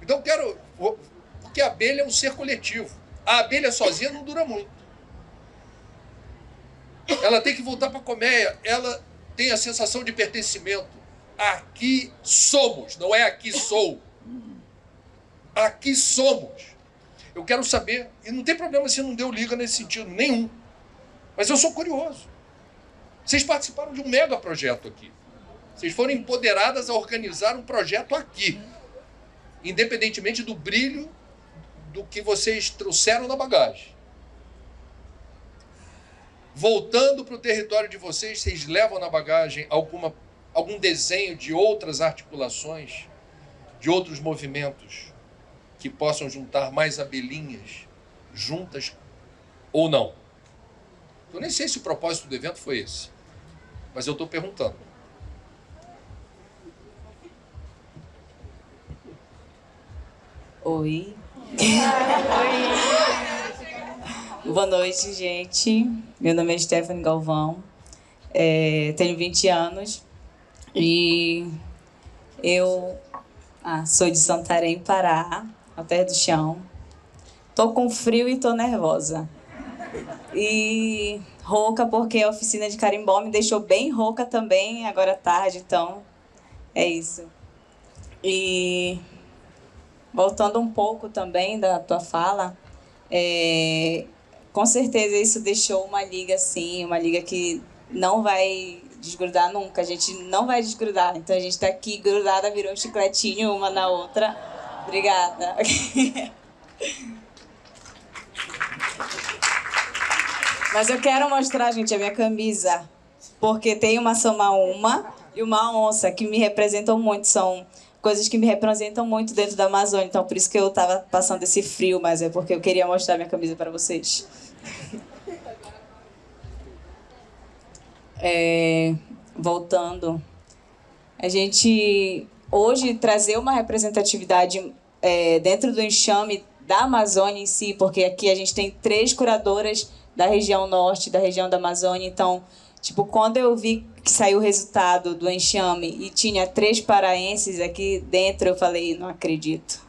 S2: Então porque a abelha é um ser coletivo. A abelha sozinha não dura muito. Ela tem que voltar para a colmeia. Ela tem a sensação de pertencimento. Aqui somos, não é aqui sou. Aqui somos. Eu quero saber, e não tem problema se não deu liga nesse sentido, nenhum. Mas eu sou curioso. Vocês participaram de um mega projeto aqui. Vocês foram empoderadas a organizar um projeto aqui. Independentemente do brilho do que vocês trouxeram na bagagem. Voltando para o território de vocês, vocês levam na bagagem algum desenho de outras articulações, de outros movimentos que possam juntar mais abelhinhas juntas ou não. Eu nem sei se o propósito do evento foi esse, mas eu estou perguntando.
S9: Oi. Boa noite, gente. Meu nome é Stephanie Galvão. Tenho 20 anos e eu sou de Santarém, Pará, a terra do chão. Tô com frio e tô nervosa. E rouca porque a oficina de carimbó me deixou bem rouca também, agora à tarde, então é isso. E voltando um pouco também da tua fala, com certeza isso deixou uma liga assim, uma liga que não vai desgrudar nunca, a gente não vai desgrudar, então a gente tá aqui grudada, virou um chicletinho uma na outra. Obrigada. Mas eu quero mostrar, gente, a minha camisa, porque tem uma samaúma e uma onça que me representam muito, são coisas que me representam muito dentro da Amazônia, então por isso que eu estava passando esse frio, mas é porque eu queria mostrar minha camisa para vocês. Voltando, a gente hoje trazer uma representatividade dentro do enxame da Amazônia em si, porque aqui a gente tem 3 curadoras da região norte, da região da Amazônia, então, tipo, quando eu vi que saiu o resultado do enxame e tinha 3 paraenses aqui dentro, eu falei, não acredito.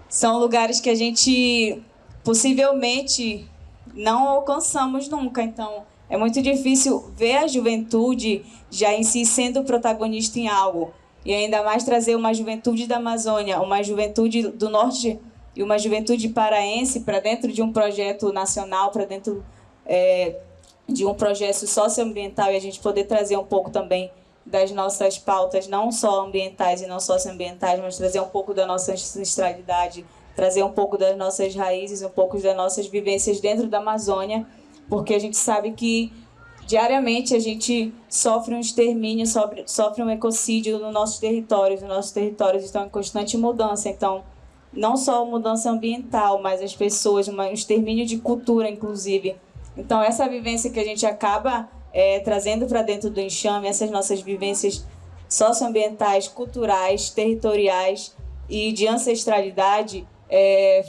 S9: São lugares que a gente possivelmente não alcançamos nunca, então é muito difícil ver a juventude já em si sendo protagonista em algo. E ainda mais trazer uma juventude da Amazônia, uma juventude do norte e uma juventude paraense para dentro de um projeto nacional, para dentro de um projeto socioambiental, e a gente poder trazer um pouco também das nossas pautas, não só ambientais e não socioambientais, mas trazer um pouco da nossa ancestralidade, trazer um pouco das nossas raízes, um pouco das nossas vivências dentro da Amazônia, porque a gente sabe que diariamente a gente sofre um extermínio, sofre um ecocídio nos nossos territórios. Os nossos territórios estão em constante mudança. Então, não só mudança ambiental, mas as pessoas, um extermínio de cultura, inclusive. Então, essa vivência que a gente acaba trazendo para dentro do enxame, essas nossas vivências socioambientais, culturais, territoriais e de ancestralidade,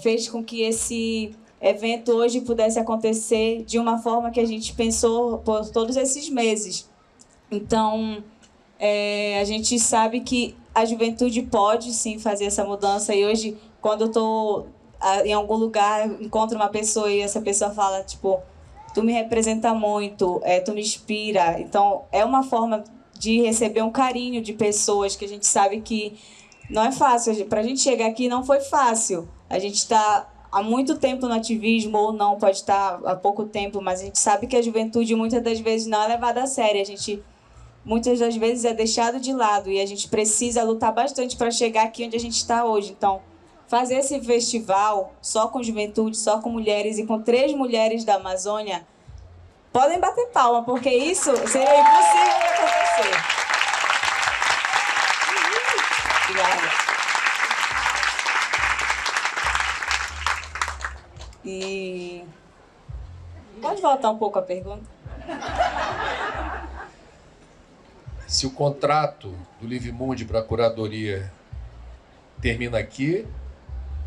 S9: fez com que esse evento hoje pudesse acontecer de uma forma que a gente pensou por todos esses meses. Então, a gente sabe que a juventude pode sim fazer essa mudança, e hoje, quando eu estou em algum lugar, encontro uma pessoa e essa pessoa fala, tipo, tu me representa muito, tu me inspira. Então, é uma forma de receber um carinho de pessoas que a gente sabe que não é fácil. Para a gente chegar aqui não foi fácil. A gente está há muito tempo no ativismo, ou não, pode estar há pouco tempo, mas a gente sabe que a juventude muitas das vezes não é levada a sério. A gente muitas das vezes é deixado de lado, e a gente precisa lutar bastante para chegar aqui onde a gente está hoje. Então, fazer esse festival só com juventude, só com mulheres e com 3 mulheres da Amazônia, podem bater palma, porque isso seria impossível de acontecer. Obrigada. E pode voltar um pouco a pergunta?
S2: Se o contrato do Livemundi para a curadoria termina aqui,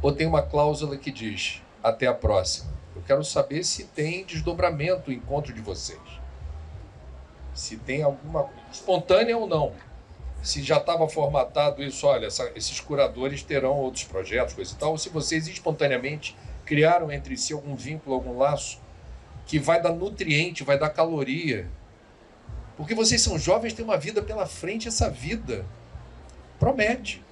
S2: ou tem uma cláusula que diz até a próxima? Eu quero saber se tem desdobramento o encontro de vocês. Se tem alguma espontânea ou não. Se já estava formatado isso, olha, esses curadores terão outros projetos, coisa e tal, ou se vocês espontaneamente criaram entre si algum vínculo, algum laço que vai dar nutriente, vai dar caloria. Porque vocês são jovens, têm uma vida pela frente, essa vida promete.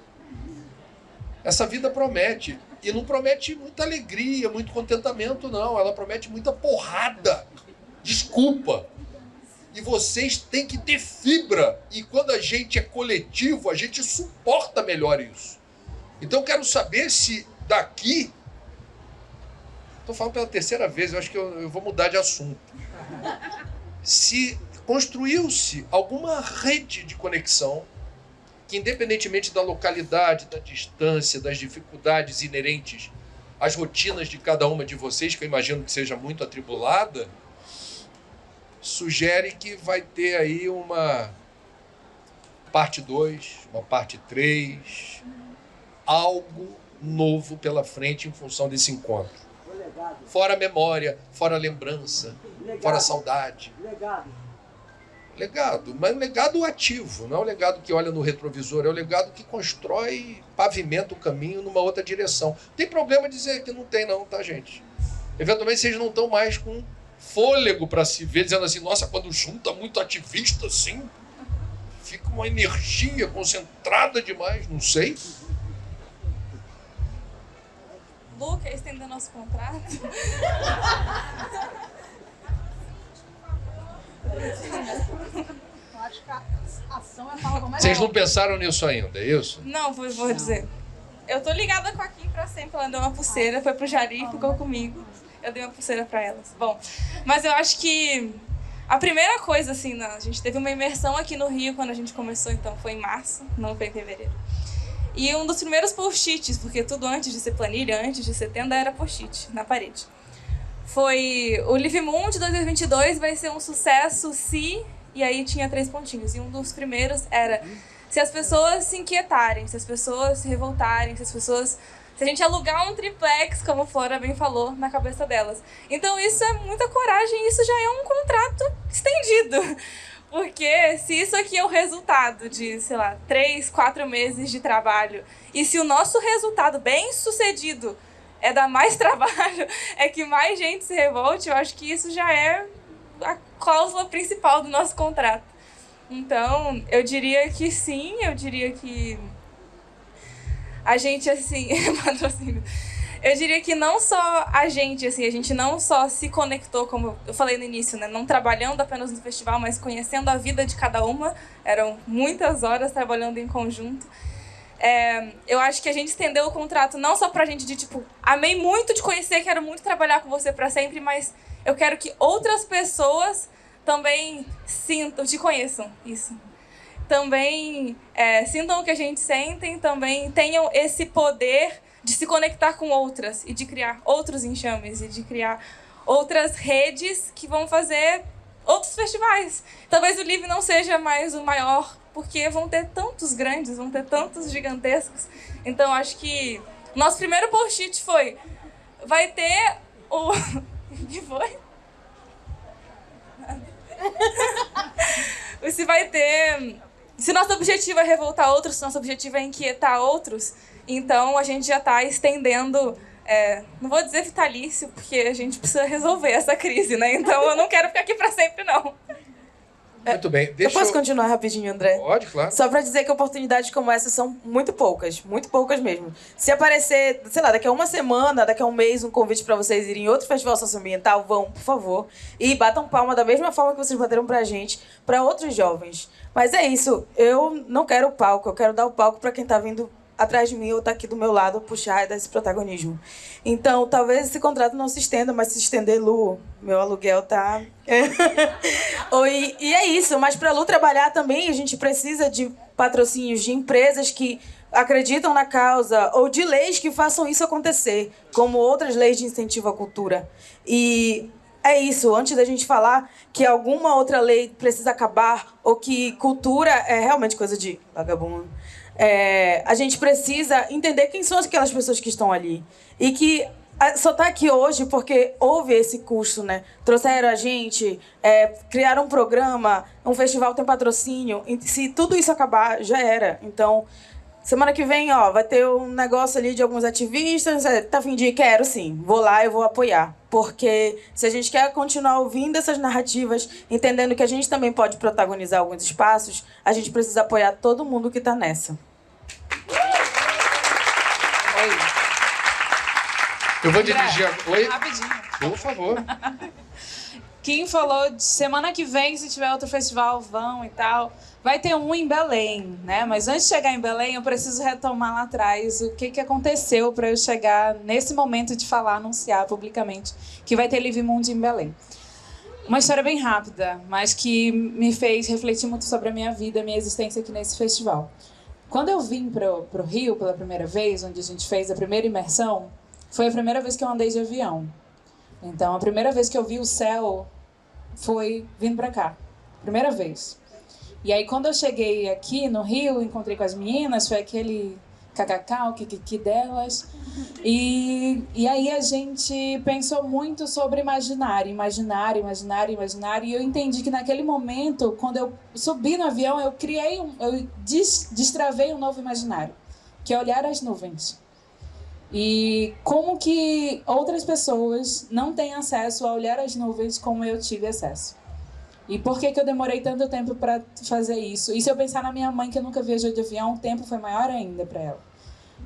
S2: Essa vida promete. E não promete muita alegria, muito contentamento, não. Ela promete muita porrada. Desculpa. E vocês têm que ter fibra. E quando a gente é coletivo, a gente suporta melhor isso. Então eu quero saber se daqui... Estou falando pela 3ª vez, eu acho que eu vou mudar de assunto. Se construiu-se alguma rede de conexão que, independentemente da localidade, da distância, das dificuldades inerentes às rotinas de cada uma de vocês, que eu imagino que seja muito atribulada, sugere que vai ter aí uma parte 2, uma parte 3, algo novo pela frente em função desse encontro. Fora memória, fora lembrança, fora saudade. Legado, mas um legado ativo, não é um legado que olha no retrovisor, é um legado que constrói, pavimenta o caminho numa outra direção. Não tem problema dizer que não tem não, tá, gente? Eventualmente vocês não estão mais com fôlego para se ver, dizendo assim, nossa, quando junta muito ativista assim, fica uma energia concentrada demais, não sei.
S3: Lu, quer estender nosso contrato?
S2: Vocês não pensaram nisso ainda, é isso?
S3: Não, vou dizer. Eu tô ligada com a Kim pra sempre. Ela deu uma pulseira, foi pro Jari, ficou comigo. Eu dei uma pulseira para elas. Bom, mas eu acho que a primeira coisa, assim, a gente teve uma imersão aqui no Rio quando a gente começou, então foi em março, não foi em fevereiro. E um dos primeiros post-its, porque tudo antes de ser planilha, antes de ser tenda, era post-it na parede. Foi o Live Mundi 2022 vai ser um sucesso se... E aí tinha 3 pontinhos. E um dos primeiros era se as pessoas se inquietarem, se as pessoas se revoltarem, se a gente alugar um triplex, como a Flora bem falou, na cabeça delas. Então isso é muita coragem, isso já é um contrato estendido. Porque se isso aqui é o resultado de, 3, 4 meses de trabalho, e se o nosso resultado bem sucedido é dar mais trabalho, é que mais gente se revolte, eu acho que isso já é a cláusula principal do nosso contrato. Então, eu diria que sim, eu diria que a gente, assim, patrocínio. Eu diria que não só a gente não só se conectou, como eu falei no início, né? Não trabalhando apenas no festival, mas conhecendo a vida de cada uma. Eram muitas horas trabalhando em conjunto. Eu acho que a gente estendeu o contrato não só pra gente de, tipo, amei muito te conhecer, quero muito trabalhar com você pra sempre, mas eu quero que outras pessoas também sintam, te conheçam, isso. Também sintam o que a gente sente, também tenham esse poder de se conectar com outras e de criar outros enxames e de criar outras redes que vão fazer outros festivais. Talvez o Live não seja mais o maior, porque vão ter tantos grandes, vão ter tantos gigantescos. Então, acho que nosso primeiro post-it foi... Vai ter o... O que foi? Se vai ter... Se nosso objetivo é revoltar outros, se nosso objetivo é inquietar outros, então a gente já está estendendo... não vou dizer vitalício, porque a gente precisa resolver essa crise, né? Então eu não quero ficar aqui para sempre, não.
S2: Muito bem.
S6: Eu posso continuar rapidinho, André?
S2: Pode, claro.
S6: Só pra dizer que oportunidades como essa são muito poucas mesmo. Se aparecer, daqui a uma semana, daqui a um mês, um convite pra vocês irem em outro festival socioambiental, vão, por favor. E batam palma da mesma forma que vocês bateram pra gente, pra outros jovens. Mas é isso, eu não quero o palco, eu quero dar o palco pra quem tá vindo atrás de mim ou tá aqui do meu lado, puxar e dar esse protagonismo. Então, talvez esse contrato não se estenda, mas se estender, Lu, meu aluguel tá... E é isso, mas para a Lu trabalhar também, a gente precisa de patrocínios de empresas que acreditam na causa ou de leis que façam isso acontecer, como outras leis de incentivo à cultura. E é isso, antes da gente falar que alguma outra lei precisa acabar ou que cultura é realmente coisa de vagabundo, a gente precisa entender quem são aquelas pessoas que estão ali. E que só está aqui hoje porque houve esse custo, né? Trouxeram a gente, criaram um programa, um festival tem patrocínio. E se tudo isso acabar, já era. Então, semana que vem, vai ter um negócio ali de alguns ativistas. Tá a fim de quero sim, vou lá e vou apoiar. Porque se a gente quer continuar ouvindo essas narrativas, entendendo que a gente também pode protagonizar alguns espaços, a gente precisa apoiar todo mundo que está nessa.
S2: Eu vou dirigir... Oi?
S7: Rapidinho.
S2: Por favor.
S7: Kim falou de semana que vem, se tiver outro festival, vão e tal. Vai ter um em Belém, né? Mas antes de chegar em Belém, eu preciso retomar lá atrás o que aconteceu para eu chegar nesse momento de falar, anunciar publicamente que vai ter Live Mundi em Belém. Uma história bem rápida, mas que me fez refletir muito sobre a minha vida, a minha existência aqui nesse festival. Quando eu vim pro Rio pela primeira vez, onde a gente fez a primeira imersão, foi a primeira vez que eu andei de avião. Então, a primeira vez que eu vi o céu foi vindo para cá. Primeira vez. E aí, quando eu cheguei aqui no Rio, encontrei com as meninas, foi aquele kkk, o kikiki delas. E aí a gente pensou muito sobre imaginário. E eu entendi que naquele momento, quando eu subi no avião, eu destravei um novo imaginário, que é olhar as nuvens. E como que outras pessoas não têm acesso a olhar as nuvens como eu tive acesso. E por que eu demorei tanto tempo para fazer isso? E se eu pensar na minha mãe, que nunca viajou de avião, o tempo foi maior ainda para ela.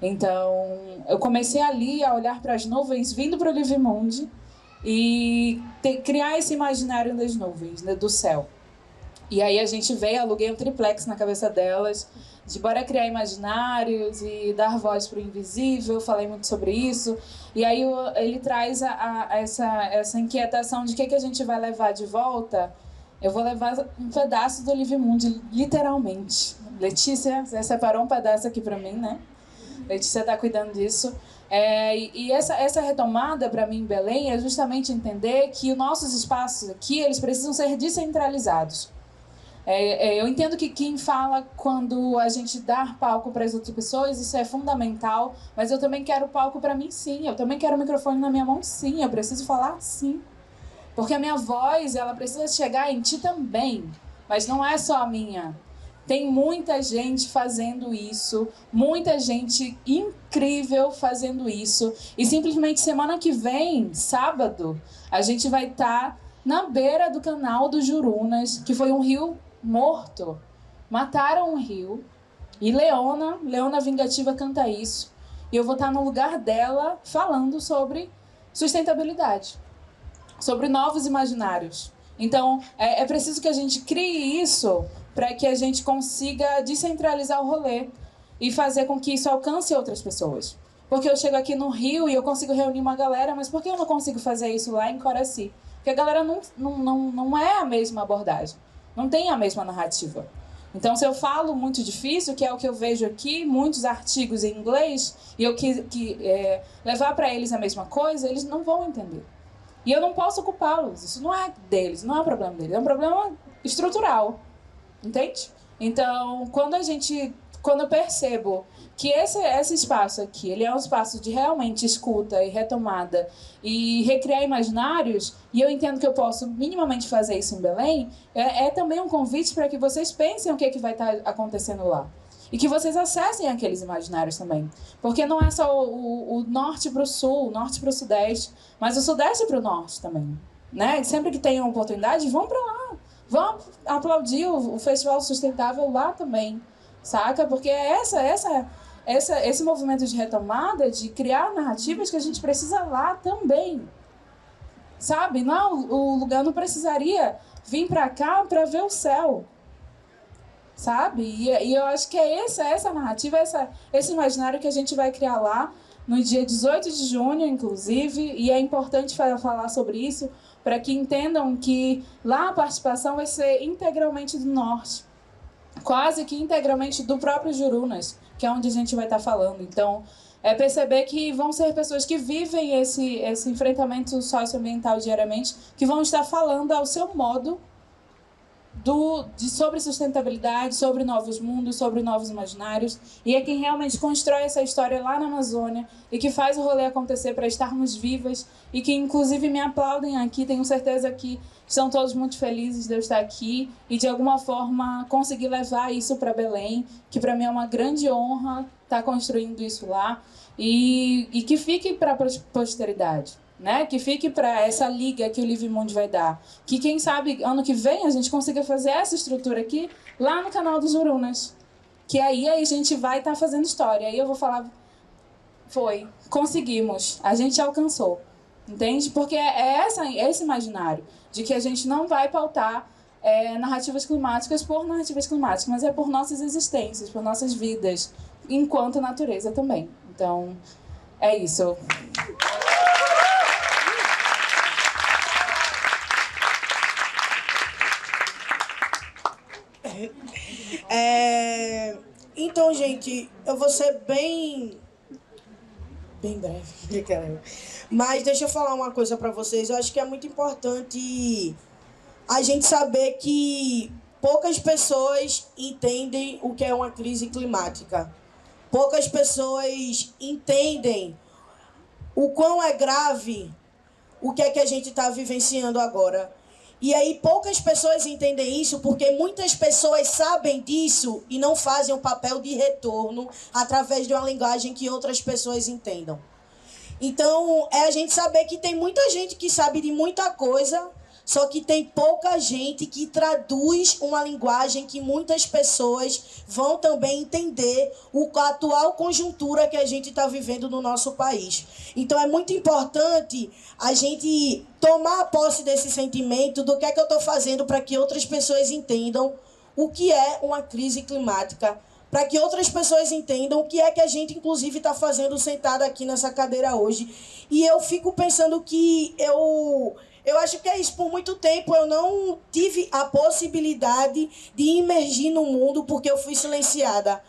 S7: Então, eu comecei ali a olhar para as nuvens, vindo para o Live Mundi, e criar esse imaginário das nuvens, né, do céu. E aí a gente veio, aluguei um triplex na cabeça delas, de bora criar imaginários e dar voz para o invisível, falei muito sobre isso. E aí ele traz essa inquietação de que a gente vai levar de volta. Eu vou levar um pedaço do Livemundi, literalmente. Letícia, você separou um pedaço aqui para mim, né? Letícia está cuidando disso. E essa retomada para mim em Belém é justamente entender que os nossos espaços aqui, eles precisam ser descentralizados. Eu entendo que quem fala quando a gente dá palco para as outras pessoas, isso é fundamental, mas eu também quero palco para mim, sim. Eu também quero o microfone na minha mão, sim. Eu preciso falar, sim. Porque a minha voz, ela precisa chegar em ti também, mas não é só a minha. Tem muita gente fazendo isso, muita gente incrível fazendo isso. E simplesmente semana que vem, sábado, a gente vai estar na beira do canal do Jurunas, que foi um rio morto. Mataram um rio. E Leona Vingativa canta isso. E eu vou estar no lugar dela falando sobre sustentabilidade, sobre novos imaginários. Então, é preciso que a gente crie isso para que a gente consiga descentralizar o rolê e fazer com que isso alcance outras pessoas. Porque eu chego aqui no Rio e eu consigo reunir uma galera, mas por que eu não consigo fazer isso lá em Coraci? Porque a galera não é a mesma abordagem, não tem a mesma narrativa. Então, se eu falo muito difícil, que é o que eu vejo aqui, muitos artigos em inglês, e eu levar para eles a mesma coisa, eles não vão entender. E eu não posso culpá-los, isso não é deles, não é um problema deles, é um problema estrutural, entende? Então, quando eu percebo que esse espaço aqui, ele é um espaço de realmente escuta e retomada e recriar imaginários, e eu entendo que eu posso minimamente fazer isso em Belém, é também um convite para que vocês pensem o que vai estar acontecendo lá. E que vocês acessem aqueles imaginários também. Porque não é só o norte para o sul, o norte para o sudeste, mas o sudeste para o norte também. Né? Sempre que tenham oportunidade, vão para lá. Vão aplaudir o Festival Sustentável lá também. Saca? Porque é esse movimento de retomada, de criar narrativas que a gente precisa lá também. Sabe? Não, o lugar não precisaria vir para cá para ver o céu. Sabe? E eu acho que é essa narrativa, esse imaginário que a gente vai criar lá no dia 18 de junho, inclusive, e é importante falar sobre isso para que entendam que lá a participação vai ser integralmente do norte, quase que integralmente do próprio Jurunas, que é onde a gente vai estar falando. Então, é perceber que vão ser pessoas que vivem esse enfrentamento socioambiental diariamente, que vão estar falando ao seu modo sobre sustentabilidade, sobre novos mundos, sobre novos imaginários, e é quem realmente constrói essa história lá na Amazônia e que faz o rolê acontecer para estarmos vivas e que inclusive me aplaudem aqui. Tenho certeza que estão todos muito felizes de eu estar aqui e de alguma forma conseguir levar isso para Belém, que para mim é uma grande honra estar construindo isso lá e que fique para a posteridade. Né? Que fique para essa liga que o Livemundi vai dar. Que quem sabe ano que vem a gente consiga fazer essa estrutura aqui lá no canal dos Jurunas. Que aí a gente vai estar fazendo história. Aí eu vou falar, conseguimos, a gente alcançou. Entende? Porque é esse imaginário de que a gente não vai pautar narrativas climáticas por narrativas climáticas, mas é por nossas existências, por nossas vidas, enquanto natureza também. Então, é isso.
S5: Então, gente, eu vou ser bem breve. Mas deixa eu falar uma coisa para vocês. Eu acho que é muito importante a gente saber que poucas pessoas entendem o que é uma crise climática. Poucas pessoas entendem o quão é grave o que é que a gente está vivenciando agora. E aí poucas pessoas entendem isso porque muitas pessoas sabem disso e não fazem o papel de retorno através de uma linguagem que outras pessoas entendam. Então, é a gente saber que tem muita gente que sabe de muita coisa, só que tem pouca gente que traduz uma linguagem que muitas pessoas vão também entender a atual conjuntura que a gente está vivendo no nosso país. Então, é muito importante a gente tomar posse desse sentimento do que é que eu estou fazendo para que outras pessoas entendam o que é uma crise climática, para que outras pessoas entendam o que é que a gente, inclusive, está fazendo sentada aqui nessa cadeira hoje. E eu fico pensando que eu acho que é isso. Por muito tempo eu não tive a possibilidade de imergir no mundo porque eu fui silenciada.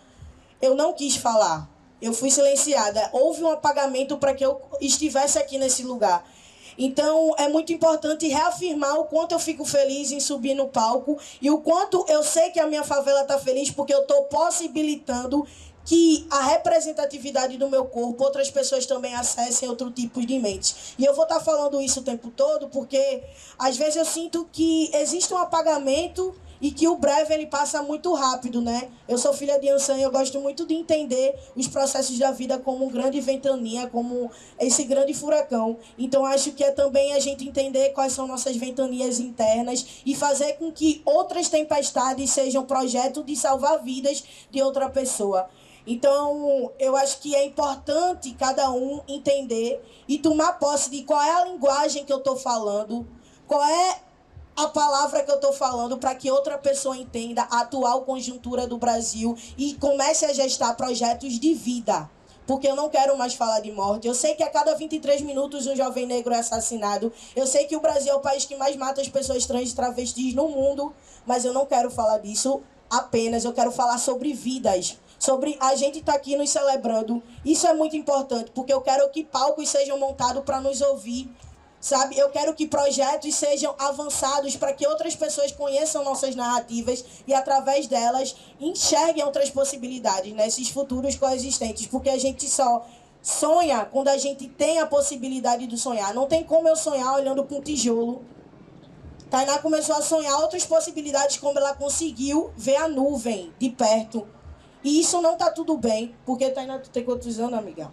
S5: Eu não quis falar. Eu fui silenciada. Houve um apagamento para que eu estivesse aqui nesse lugar. Então, é muito importante reafirmar o quanto eu fico feliz em subir no palco e o quanto eu sei que a minha favela está feliz porque eu estou possibilitando que a representatividade do meu corpo, outras pessoas também acessem outro tipo de mente. E eu vou estar falando isso o tempo todo porque, às vezes, eu sinto que existe um apagamento e que o breve ele passa muito rápido, né? Eu sou filha de Ansan e eu gosto muito de entender os processos da vida como grande ventania, como esse grande furacão. Então, acho que é também a gente entender quais são nossas ventanias internas e fazer com que outras tempestades sejam projeto de salvar vidas de outra pessoa. Então, eu acho que é importante cada um entender e tomar posse de qual é a linguagem que eu estou falando, qual é a palavra que eu estou falando para que outra pessoa entenda a atual conjuntura do Brasil e comece a gestar projetos de vida. Porque eu não quero mais falar de morte. Eu sei que a cada 23 minutos um jovem negro é assassinado. Eu sei que o Brasil é o país que mais mata as pessoas trans e travestis no mundo. Mas eu não quero falar disso apenas. Eu quero falar sobre vidas. Sobre a gente estar aqui nos celebrando. Isso é muito importante, porque eu quero que palcos sejam montados para nos ouvir. Sabe, eu quero que projetos sejam avançados para que outras pessoas conheçam nossas narrativas e, através delas, enxerguem outras possibilidades nesses futuros coexistentes. Porque a gente só sonha quando a gente tem a possibilidade de sonhar. Não tem como eu sonhar olhando para um tijolo. Tainá começou a sonhar outras possibilidades como ela conseguiu ver a nuvem de perto. E isso não está tudo bem. Porque, Tainá, tu tem quantos anos, amiga?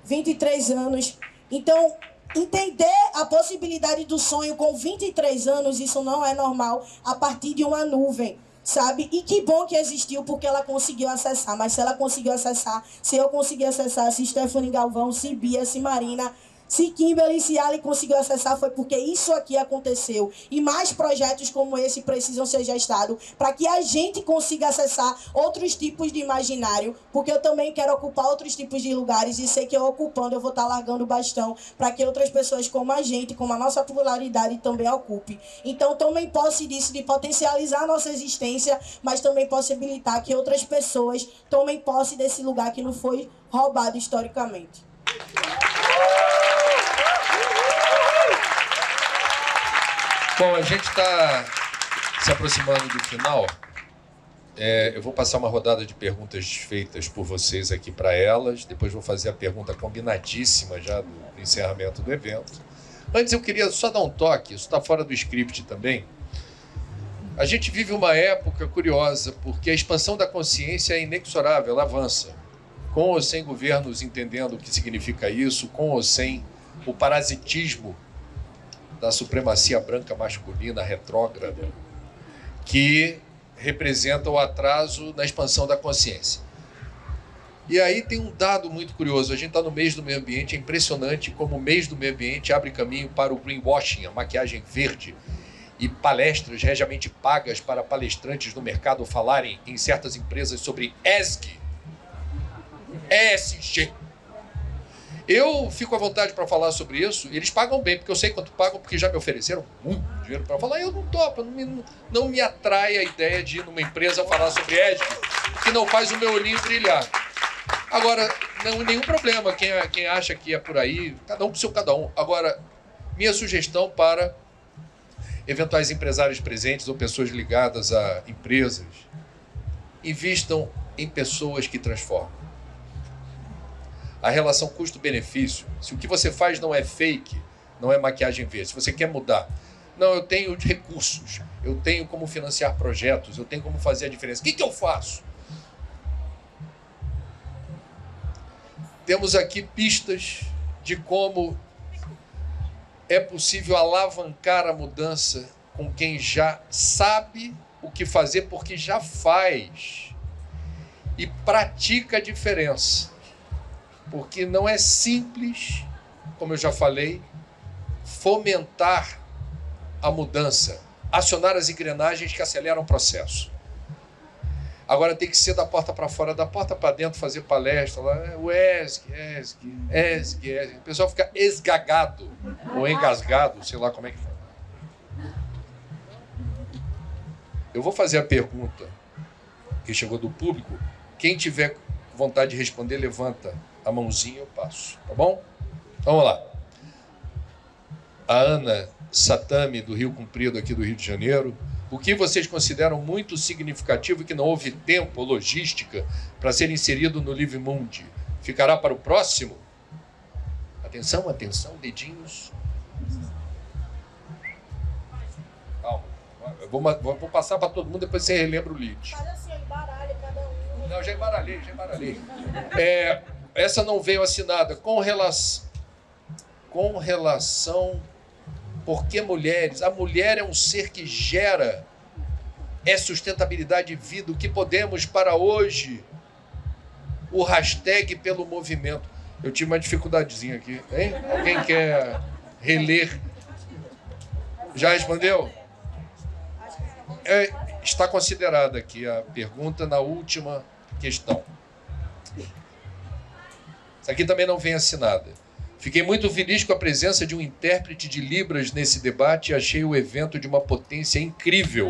S5: 23 anos. Então, entender a possibilidade do sonho com 23 anos, isso não é normal a partir de uma nuvem, sabe? E que bom que existiu porque ela conseguiu acessar. Mas se ela conseguiu acessar, se eu conseguir acessar, se Stephanie Galvão, se Bia, se Marina, se Kimberly, se Ali conseguiu acessar, foi porque isso aqui aconteceu. E mais projetos como esse precisam ser gestados para que a gente consiga acessar outros tipos de imaginário, porque eu também quero ocupar outros tipos de lugares e sei que eu ocupando eu vou estar largando o bastão para que outras pessoas como a gente, como a nossa pluralidade também ocupe. Então tomem posse disso, de potencializar a nossa existência, mas também possibilitar que outras pessoas tomem posse desse lugar que não foi roubado historicamente.
S2: Bom, a gente está se aproximando do final. Eu vou passar uma rodada de perguntas feitas por vocês aqui para elas. Depois vou fazer a pergunta combinadíssima já do encerramento do evento. Antes eu queria só dar um toque, isso está fora do script também. A gente vive uma época curiosa, porque a expansão da consciência é inexorável, ela avança. Com ou sem governos entendendo o que significa isso, com ou sem o parasitismo da supremacia branca masculina retrógrada, que representa o atraso na expansão da consciência. E aí tem um dado muito curioso, a gente está no mês do meio ambiente, é impressionante como o mês do meio ambiente abre caminho para o greenwashing, a maquiagem verde, e palestras regiamente pagas para palestrantes no mercado falarem em certas empresas sobre ESG, ESG. Eu fico à vontade para falar sobre isso, e eles pagam bem, porque eu sei quanto pagam, porque já me ofereceram muito dinheiro para falar, e eu não topo, não me atrai a ideia de ir numa empresa falar sobre ESG, que não faz o meu olhinho brilhar. Agora, não nenhum problema, quem acha que é por aí, cada um pro seu cada um. Agora, minha sugestão para eventuais empresários presentes ou pessoas ligadas a empresas, invistam em pessoas que transformam. A relação custo-benefício, se o que você faz não é fake, não é maquiagem verde, se você quer mudar, não, eu tenho recursos, eu tenho como financiar projetos, eu tenho como fazer a diferença. O que eu faço? Temos aqui pistas de como é possível alavancar a mudança com quem já sabe o que fazer, porque já faz e pratica a diferença. Porque não é simples, como eu já falei, fomentar a mudança, acionar as engrenagens que aceleram o processo. Agora tem que ser da porta para fora, da porta para dentro, fazer palestra lá. O ESG. O pessoal fica esgagado ou engasgado, sei lá como é que fala. Eu vou fazer a pergunta que chegou do público. Quem tiver vontade de responder, levanta a mãozinha, eu passo, tá bom? Vamos lá. A Ana Satami, do Rio Comprido, aqui do Rio de Janeiro. O que vocês consideram muito significativo e que não houve tempo ou logística para ser inserido no Livemundi? Ficará para o próximo? Atenção, atenção, dedinhos. Calma. Eu vou passar para todo mundo, depois você relembra o lead.
S5: Faz assim, embaralha cada um.
S2: Não, já embaralhei. Essa não veio assinada. Com relação... Por que mulheres? A mulher é um ser que gera, é sustentabilidade de vida. O que podemos para hoje? O hashtag pelo movimento. Eu tive uma dificuldadezinha aqui, hein? Alguém quer reler? Já respondeu? Está considerada aqui a pergunta na última questão. Essa aqui também não vem assinada. Fiquei muito feliz com a presença de um intérprete de Libras nesse debate e achei o evento de uma potência incrível.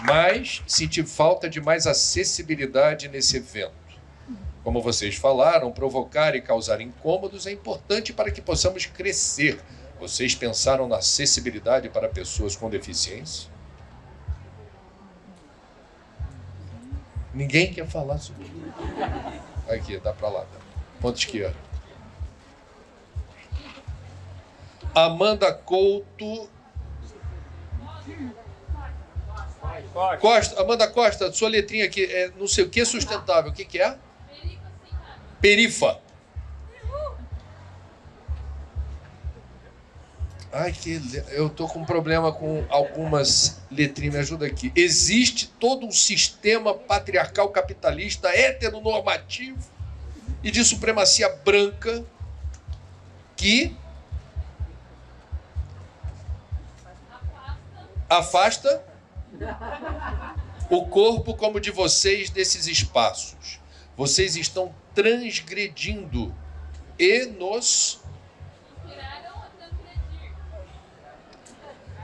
S2: Mas senti falta de mais acessibilidade nesse evento. Como vocês falaram, provocar e causar incômodos é importante para que possamos crescer. Vocês pensaram na acessibilidade para pessoas com deficiência? Ninguém quer falar sobre isso. Aqui, dá para lá. Ponto esquerdo. Amanda Couto. Costa, Amanda Costa, sua letrinha aqui é não sei o que sustentável. O que é? Perifa. Ai, eu tô com um problema com algumas letrinhas, me ajuda aqui. Existe todo um sistema patriarcal capitalista heteronormativo e de supremacia branca que afasta o corpo como de vocês desses espaços. Vocês estão transgredindo e nos...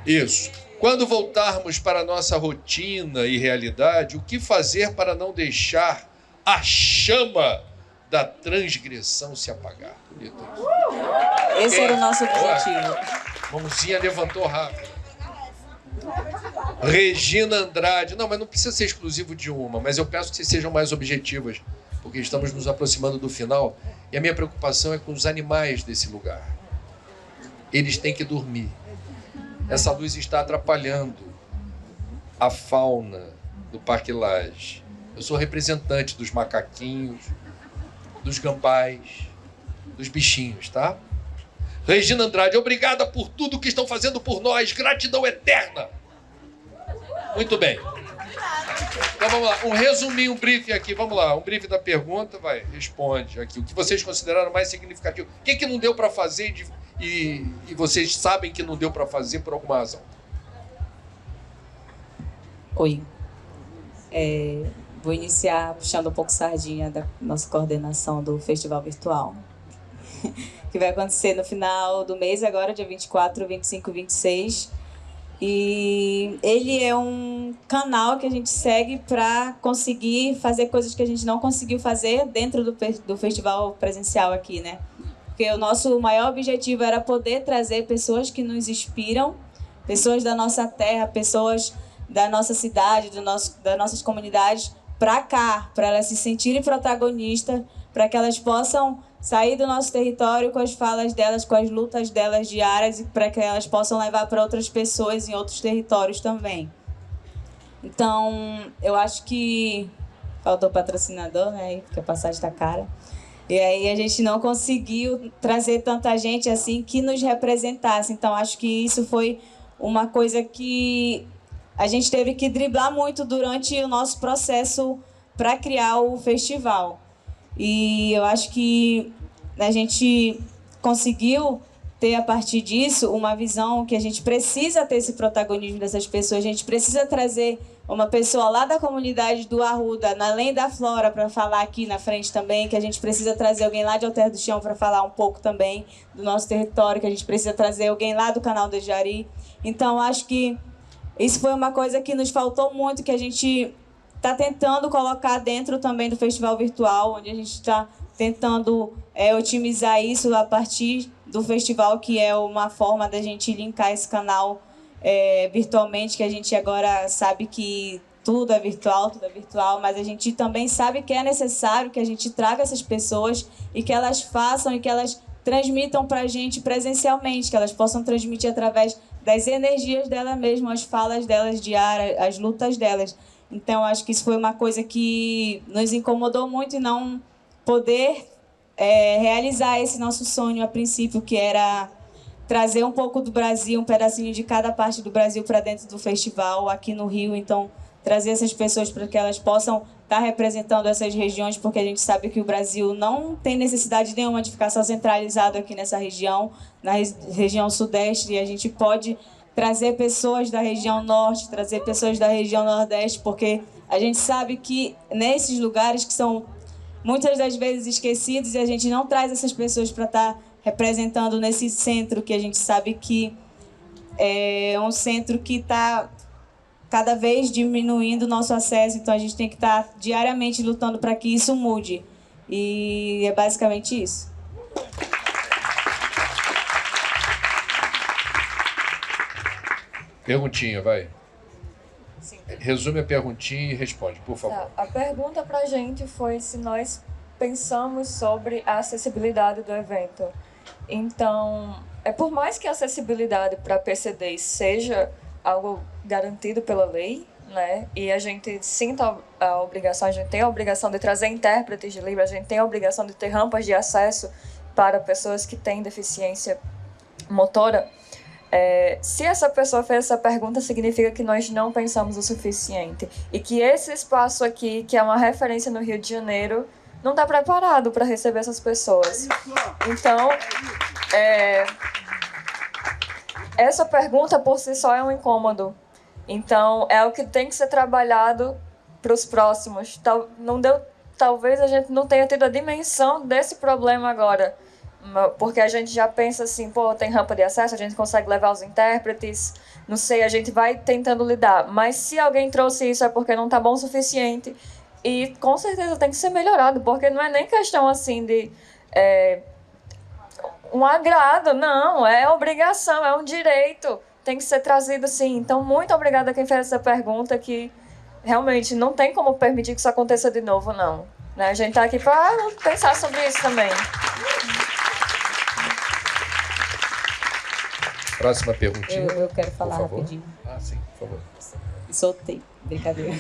S2: Isso. Quando voltarmos para a nossa rotina e realidade, o que fazer para não deixar a chama da transgressão se apagar?
S9: Esse era o nosso objetivo.
S2: Mãozinha levantou rápido. Regina Andrade. Não, mas não precisa ser exclusivo de uma, mas eu peço que vocês sejam mais objetivas, porque estamos nos aproximando do final e a minha preocupação é com os animais desse lugar. Eles têm que dormir. Essa luz está atrapalhando a fauna do Parque Lage. Eu sou representante dos macaquinhos, dos gambás, dos bichinhos, tá? Regina Andrade, obrigada por tudo que estão fazendo por nós. Gratidão eterna. Muito bem. Então vamos lá. Um resuminho, um briefing aqui. Vamos lá. Um briefing da pergunta. Vai, responde aqui. O que vocês consideraram mais significativo? O que não deu para fazer e vocês sabem que não deu para fazer por alguma razão?
S9: Oi. Vou iniciar puxando um pouco sardinha da nossa coordenação do Festival Virtual, que vai acontecer no final do mês, agora, dia 24, 25 e 26. E ele é um canal que a gente segue para conseguir fazer coisas que a gente não conseguiu fazer dentro do festival presencial aqui, né? Porque o nosso maior objetivo era poder trazer pessoas que nos inspiram, pessoas da nossa terra, pessoas da nossa cidade, das nossas comunidades, para cá, para elas se sentirem protagonistas, para que elas possam sair do nosso território com as falas delas, com as lutas delas diárias, e para que elas possam levar para outras pessoas em outros territórios também. Então, eu acho que faltou patrocinador, né? Porque a passagem está cara. E aí a gente não conseguiu trazer tanta gente assim que nos representasse. Então, acho que isso foi uma coisa que a gente teve que driblar muito durante o nosso processo para criar o festival. E eu acho que a gente conseguiu ter, a partir disso, uma visão que a gente precisa ter esse protagonismo dessas pessoas, a gente precisa trazer uma pessoa lá da comunidade do Arruda, além da Flora, para falar aqui na frente também, que a gente precisa trazer alguém lá de Alter do Chão para falar um pouco também do nosso território, que a gente precisa trazer alguém lá do Canal do Jari. Então, acho que isso foi uma coisa que nos faltou muito, que a gente está tentando colocar dentro também do Festival Virtual, onde a gente está tentando otimizar isso a partir do festival, que é uma forma da gente linkar esse canal virtualmente, que a gente agora sabe que tudo é virtual, mas a gente também sabe que é necessário que a gente traga essas pessoas e que elas façam e que elas transmitam para a gente presencialmente, que elas possam transmitir através das energias delas mesmas, as falas delas diárias, as lutas delas. Então, acho que isso foi uma coisa que nos incomodou muito, e não poder realizar esse nosso sonho a princípio, que era trazer um pouco do Brasil, um pedacinho de cada parte do Brasil para dentro do festival aqui no Rio. Então, trazer essas pessoas para que elas possam estar representando essas regiões, porque a gente sabe que o Brasil não tem necessidade nenhuma de ficar só centralizado aqui nessa região, na região sudeste, e a gente pode trazer pessoas da região norte, trazer pessoas da região nordeste, porque a gente sabe que nesses lugares que são muitas das vezes esquecidos, e a gente não traz essas pessoas para estar representando nesse centro, que a gente sabe que é um centro que está cada vez diminuindo o nosso acesso. Então a gente tem que estar diariamente lutando para que isso mude. E é basicamente isso.
S2: Perguntinha, vai. Sim. Resume a perguntinha e responde, por favor.
S4: A pergunta para a gente foi se nós pensamos sobre a acessibilidade do evento. Então, por mais que a acessibilidade para PCDs seja algo garantido pela lei, né, e a gente sinta a obrigação, a gente tem a obrigação de trazer intérpretes de Libras, a gente tem a obrigação de ter rampas de acesso para pessoas que têm deficiência motora, se essa pessoa fez essa pergunta, significa que nós não pensamos o suficiente. E que esse espaço aqui, que é uma referência no Rio de Janeiro, não está preparado para receber essas pessoas. Então, essa pergunta por si só é um incômodo. Então, é o que tem que ser trabalhado para os próximos. Talvez a gente não tenha tido a dimensão desse problema agora, porque a gente já pensa assim, pô, tem rampa de acesso, a gente consegue levar os intérpretes, não sei, a gente vai tentando lidar. Mas se alguém trouxe isso é porque não está bom o suficiente. E com certeza tem que ser melhorado, porque não é nem questão assim de um agrado, não, é obrigação, é um direito, tem que ser trazido sim. Então, muito obrigada a quem fez essa pergunta, que realmente não tem como permitir que isso aconteça de novo, não. Né? A gente está aqui para pensar sobre isso também.
S2: Próxima perguntinha.
S9: Eu quero falar rapidinho.
S2: Ah, sim, por favor.
S9: Soltei. Brincadeira.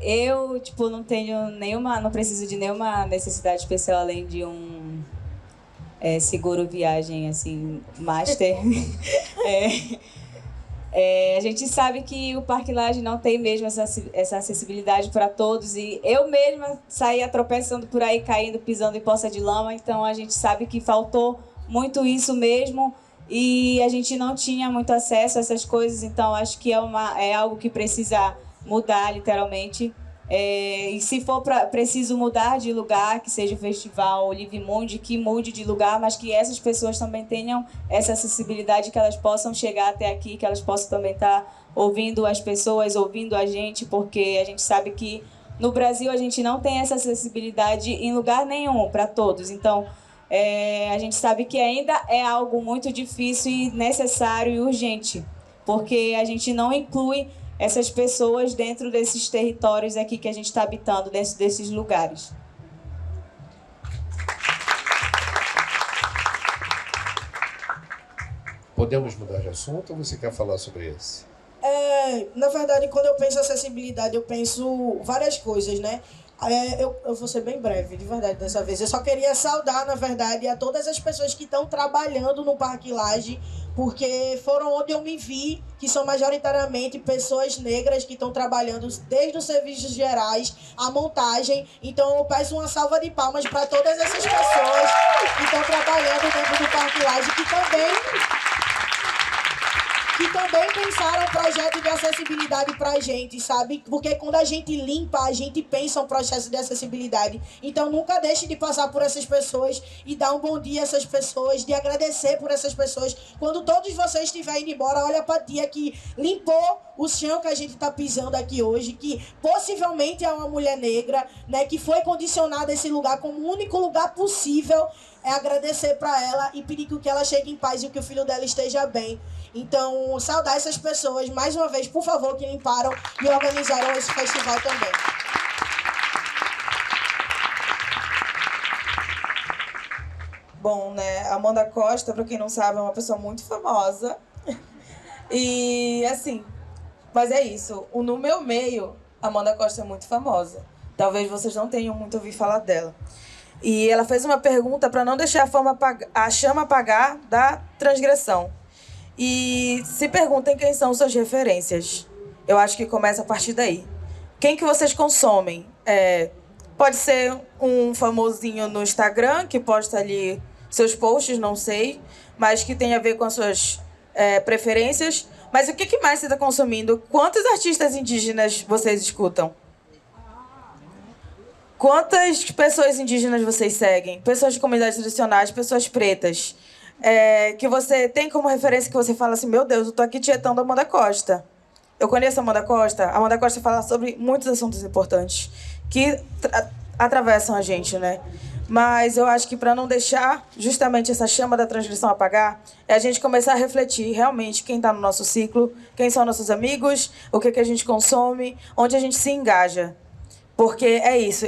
S9: Eu, não tenho não preciso de nenhuma necessidade especial além de um seguro viagem, assim, master. A gente sabe que o Parque Lage não tem mesmo essa acessibilidade para todos, e eu mesma saía tropeçando por aí, caindo, pisando em poça de lama, então a gente sabe que faltou muito isso mesmo. E a gente não tinha muito acesso a essas coisas, então acho que é algo que precisa mudar, literalmente. E se for preciso mudar de lugar, que seja o festival Live Mundi, que mude de lugar, mas que essas pessoas também tenham essa acessibilidade, que elas possam chegar até aqui, que elas possam também estar ouvindo as pessoas, ouvindo a gente, porque a gente sabe que no Brasil a gente não tem essa acessibilidade em lugar nenhum para todos. Então, a gente sabe que ainda é algo muito difícil e necessário e urgente, porque a gente não inclui essas pessoas dentro desses territórios aqui que a gente está habitando, dentro desses lugares.
S2: Podemos mudar de assunto ou você quer falar sobre esse?
S5: Na verdade, quando eu penso em acessibilidade, eu penso várias coisas, né? Eu vou ser bem breve, de verdade, dessa vez. Eu só queria saudar, na verdade, a todas as pessoas que estão trabalhando no Parque Lage, porque foram onde eu me vi, que são majoritariamente pessoas negras que estão trabalhando desde os serviços gerais, a montagem. Então, eu peço uma salva de palmas para todas essas pessoas que estão trabalhando dentro do Parque Lage, que também que também pensaram um projeto de acessibilidade pra gente, sabe? Porque quando a gente limpa, a gente pensa um processo de acessibilidade. Então nunca deixe de passar por essas pessoas e dar um bom dia a essas pessoas, de agradecer por essas pessoas. Quando todos vocês estiverem indo embora, olha pra tia que limpou o chão que a gente tá pisando aqui hoje, que possivelmente é uma mulher negra, né, que foi condicionada a esse lugar como o único lugar possível. É agradecer para ela e pedir que ela chegue em paz e que o filho dela esteja bem. Então, saudar essas pessoas, mais uma vez, por favor, que limparam e organizaram esse festival também.
S6: Bom, né, Amanda Costa, para quem não sabe, é uma pessoa muito famosa. E, assim, mas é isso. No meu meio, Amanda Costa é muito famosa. Talvez vocês não tenham muito ouvido falar dela. E ela fez uma pergunta para não deixar a chama apagar da transgressão. E se perguntem quem são suas referências. Eu acho que começa a partir daí. Quem que vocês consomem? Pode ser um famosinho no Instagram, que posta ali seus posts, não sei, mas que tem a ver com as suas preferências. Mas o que mais você está consumindo? Quantos artistas indígenas vocês escutam? Quantas pessoas indígenas vocês seguem? Pessoas de comunidades tradicionais, pessoas pretas. Que você tem como referência, que você fala assim, meu Deus, eu tô aqui tietando a Amanda Costa. Eu conheço a Amanda Costa. A Amanda Costa fala sobre muitos assuntos importantes que atravessam a gente, né? Mas eu acho que para não deixar justamente essa chama da transgressão apagar, é a gente começar a refletir realmente quem está no nosso ciclo, quem são nossos amigos, o que a gente consome, onde a gente se engaja. Porque é isso,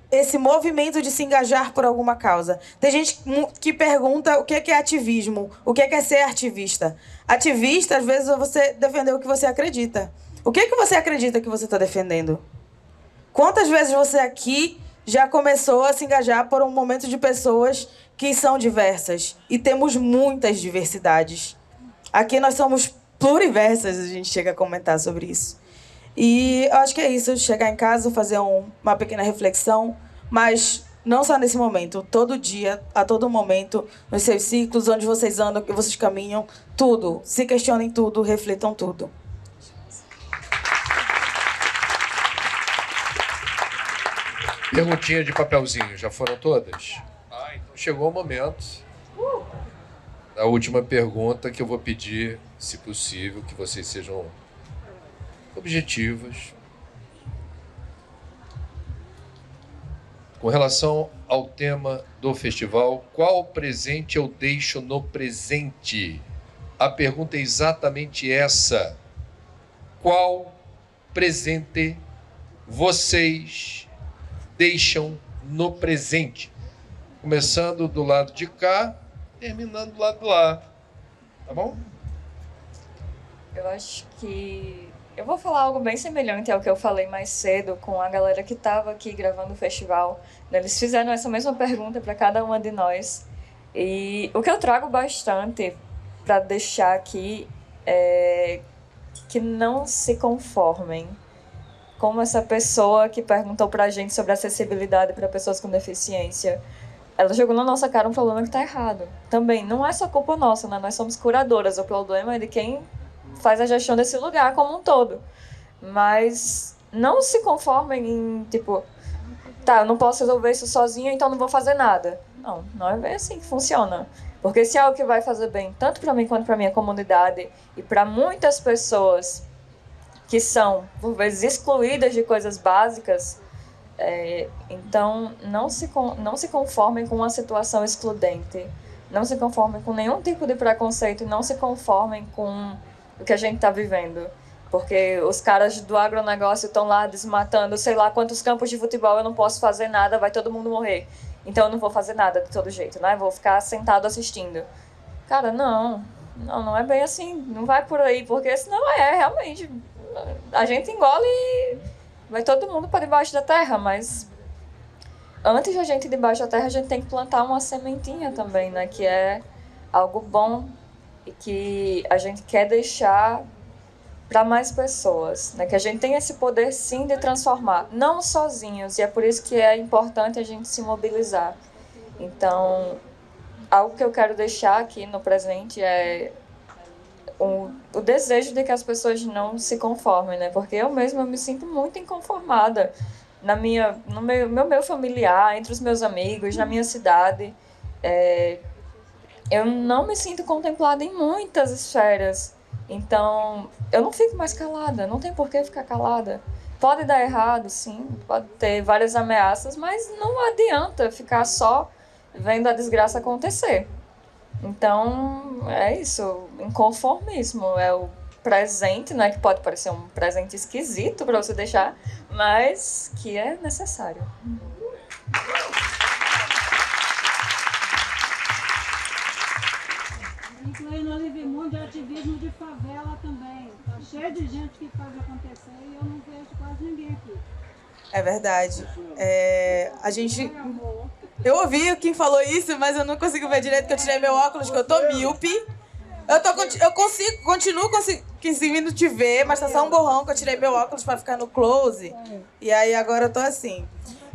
S6: esse movimento de se engajar por alguma causa. Tem gente que pergunta o que é ativismo, o que é ser ativista. Ativista, às vezes, é você defender o que você acredita. O que você acredita que você está defendendo? Quantas vezes você aqui já começou a se engajar por um momento de pessoas que são diversas? E temos muitas diversidades. Aqui nós somos pluriversas, a gente chega a comentar sobre isso. E eu acho que é isso, chegar em casa, fazer uma pequena reflexão, mas não só nesse momento, todo dia, a todo momento, nos seus ciclos, onde vocês andam, que vocês caminham, tudo. Se questionem tudo, reflitam tudo.
S2: Perguntinha de papelzinho, já foram todas? Então chegou o momento da última pergunta, que eu vou pedir, se possível, que vocês sejam objetivos. Com relação ao tema do festival, qual presente eu deixo no presente? A pergunta é exatamente essa. Qual presente vocês deixam no presente? Começando do lado de cá, terminando do lado de lá. Tá bom?
S4: Eu acho que eu vou falar algo bem semelhante ao que eu falei mais cedo com a galera que estava aqui gravando o festival. Eles fizeram essa mesma pergunta para cada uma de nós. E o que eu trago bastante para deixar aqui é que não se conformem. Como essa pessoa que perguntou para a gente sobre acessibilidade para pessoas com deficiência, ela jogou na nossa cara um problema que está errado. Também, não é só culpa nossa, né? Nós somos curadoras. O problema é de quem faz a gestão desse lugar como um todo. Mas não se conformem em, tipo, tá, eu não posso resolver isso sozinha, então não vou fazer nada. Não, não é bem assim que funciona. Porque se é algo que vai fazer bem, tanto para mim quanto para minha comunidade, e para muitas pessoas que são, por vezes, excluídas de coisas básicas, então não se conformem com uma situação excludente. Não se conformem com nenhum tipo de preconceito e não se conformem com o que a gente está vivendo. Porque os caras do agronegócio estão lá desmatando, sei lá quantos campos de futebol, eu não posso fazer nada, vai todo mundo morrer. Então eu não vou fazer nada de todo jeito, né? Vou ficar sentado assistindo. Cara, não é bem assim, não vai por aí, porque senão realmente, a gente engole e vai todo mundo para debaixo da terra, mas antes de a gente ir debaixo da terra, a gente tem que plantar uma sementinha também, né? Que é algo bom e que a gente quer deixar para mais pessoas, né? Que a gente tem esse poder sim de transformar, não sozinhos, e é por isso que é importante a gente se mobilizar. Então, algo que eu quero deixar aqui no presente é o desejo de que as pessoas não se conformem, né? Porque eu mesma me sinto muito inconformada no meu familiar, entre os meus amigos, na minha cidade. Eu não me sinto contemplada em muitas esferas. Então, eu não fico mais calada, não tem por que ficar calada. Pode dar errado, sim, pode ter várias ameaças, mas não adianta ficar só vendo a desgraça acontecer. Então, é isso, inconformismo é o presente, né, que pode parecer um presente esquisito para você deixar, mas que é necessário.
S10: Inclui no Livimundo de ativismo de favela também. Tá cheio de gente que faz acontecer e eu não vejo quase ninguém aqui.
S6: É verdade. A gente... Eu ouvi quem falou isso, mas eu não consigo ver direito, porque eu tirei meu óculos, que eu tô míope. Continuo conseguindo te ver, mas tá só um borrão que eu tirei meu óculos pra ficar no close. E aí agora eu tô assim.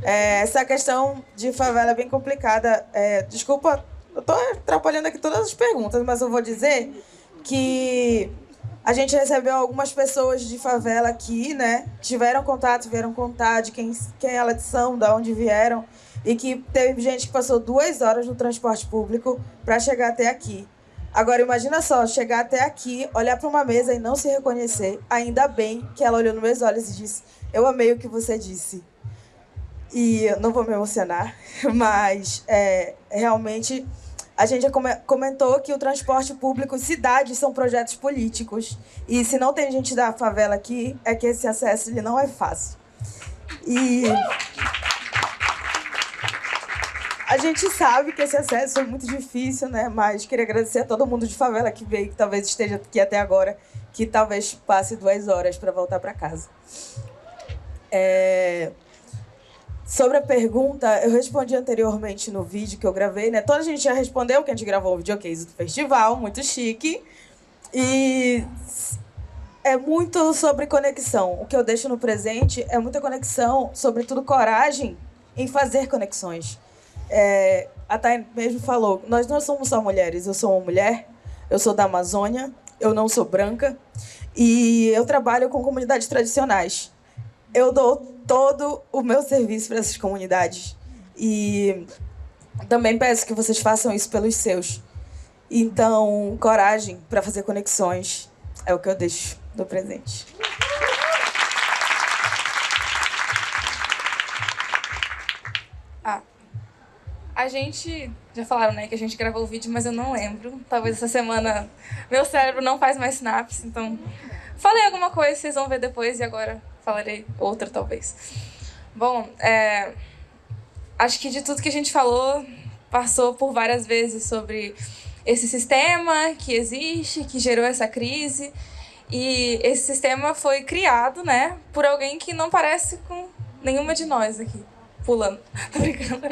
S6: Essa questão de favela é bem complicada. Desculpa, eu tô atrapalhando aqui todas as perguntas, mas eu vou dizer que a gente recebeu algumas pessoas de favela aqui, né? Tiveram contato, vieram contar de quem elas são, de onde vieram. E que teve gente que passou 2 horas no transporte público para chegar até aqui. Agora, imagina só, chegar até aqui, olhar para uma mesa e não se reconhecer. Ainda bem que ela olhou nos meus olhos e disse: eu amei o que você disse. E eu não vou me emocionar, mas realmente a gente comentou que o transporte público, cidades são projetos políticos. E se não tem gente da favela aqui, é que esse acesso ele não é fácil. E a gente sabe que esse acesso é muito difícil, né? Mas queria agradecer a todo mundo de favela que veio, que talvez esteja aqui até agora, que talvez passe 2 horas para voltar para casa. Sobre a pergunta, eu respondi anteriormente no vídeo que eu gravei, né? Toda a gente já respondeu que a gente gravou o videocase do festival, muito chique. E é muito sobre conexão. O que eu deixo no presente é muita conexão, sobretudo coragem em fazer conexões. A Thay mesmo falou, nós não somos só mulheres, eu sou uma mulher, eu sou da Amazônia, eu não sou branca, e eu trabalho com comunidades tradicionais. Eu dou todo o meu serviço para essas comunidades. E também peço que vocês façam isso pelos seus. Então, coragem para fazer conexões é o que eu deixo do presente.
S3: A gente... Já falaram, né, que a gente gravou o vídeo, mas eu não lembro. Talvez essa semana meu cérebro não faz mais sinapse, então... Falei alguma coisa, vocês vão ver depois, e agora falarei outra, talvez. Bom, acho que de tudo que a gente falou, passou por várias vezes sobre esse sistema que existe, que gerou essa crise. E esse sistema foi criado, né, por alguém que não parece com nenhuma de nós aqui. Pulando, tô brincando.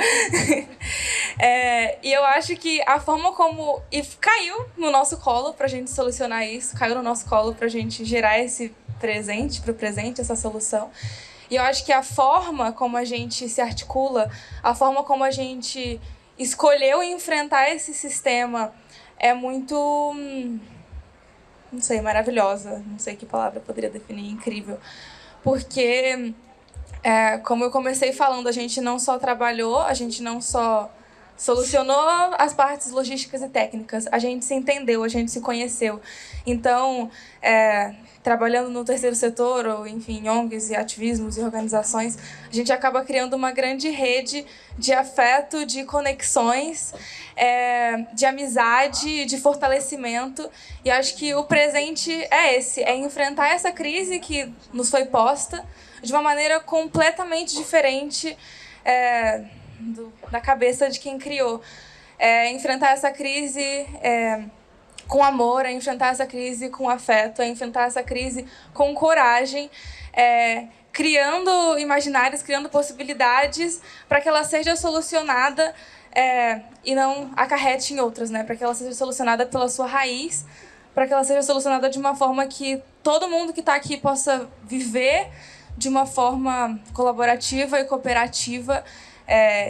S3: E eu acho que a forma como... E caiu no nosso colo pra gente solucionar isso, caiu no nosso colo pra gente gerar esse presente, pro presente, essa solução. E eu acho que a forma como a gente se articula, a forma como a gente escolheu enfrentar esse sistema é muito... Não sei, maravilhosa. Não sei que palavra eu poderia definir, incrível. Porque... como eu comecei falando, a gente não só trabalhou, a gente não só solucionou as partes logísticas e técnicas, a gente se entendeu, a gente se conheceu. Então, trabalhando no terceiro setor, ou enfim, ONGs e ativismos e organizações, a gente acaba criando uma grande rede de afeto, de conexões, de amizade, de fortalecimento. E acho que o presente é esse, é enfrentar essa crise que nos foi posta, de uma maneira completamente diferente da cabeça de quem criou. Enfrentar essa crise com amor, enfrentar essa crise com afeto, enfrentar essa crise com coragem, criando imaginários, criando possibilidades para que ela seja solucionada e não acarrete em outras, né? Para que ela seja solucionada pela sua raiz, para que ela seja solucionada de uma forma que todo mundo que está aqui possa viver de uma forma colaborativa e cooperativa,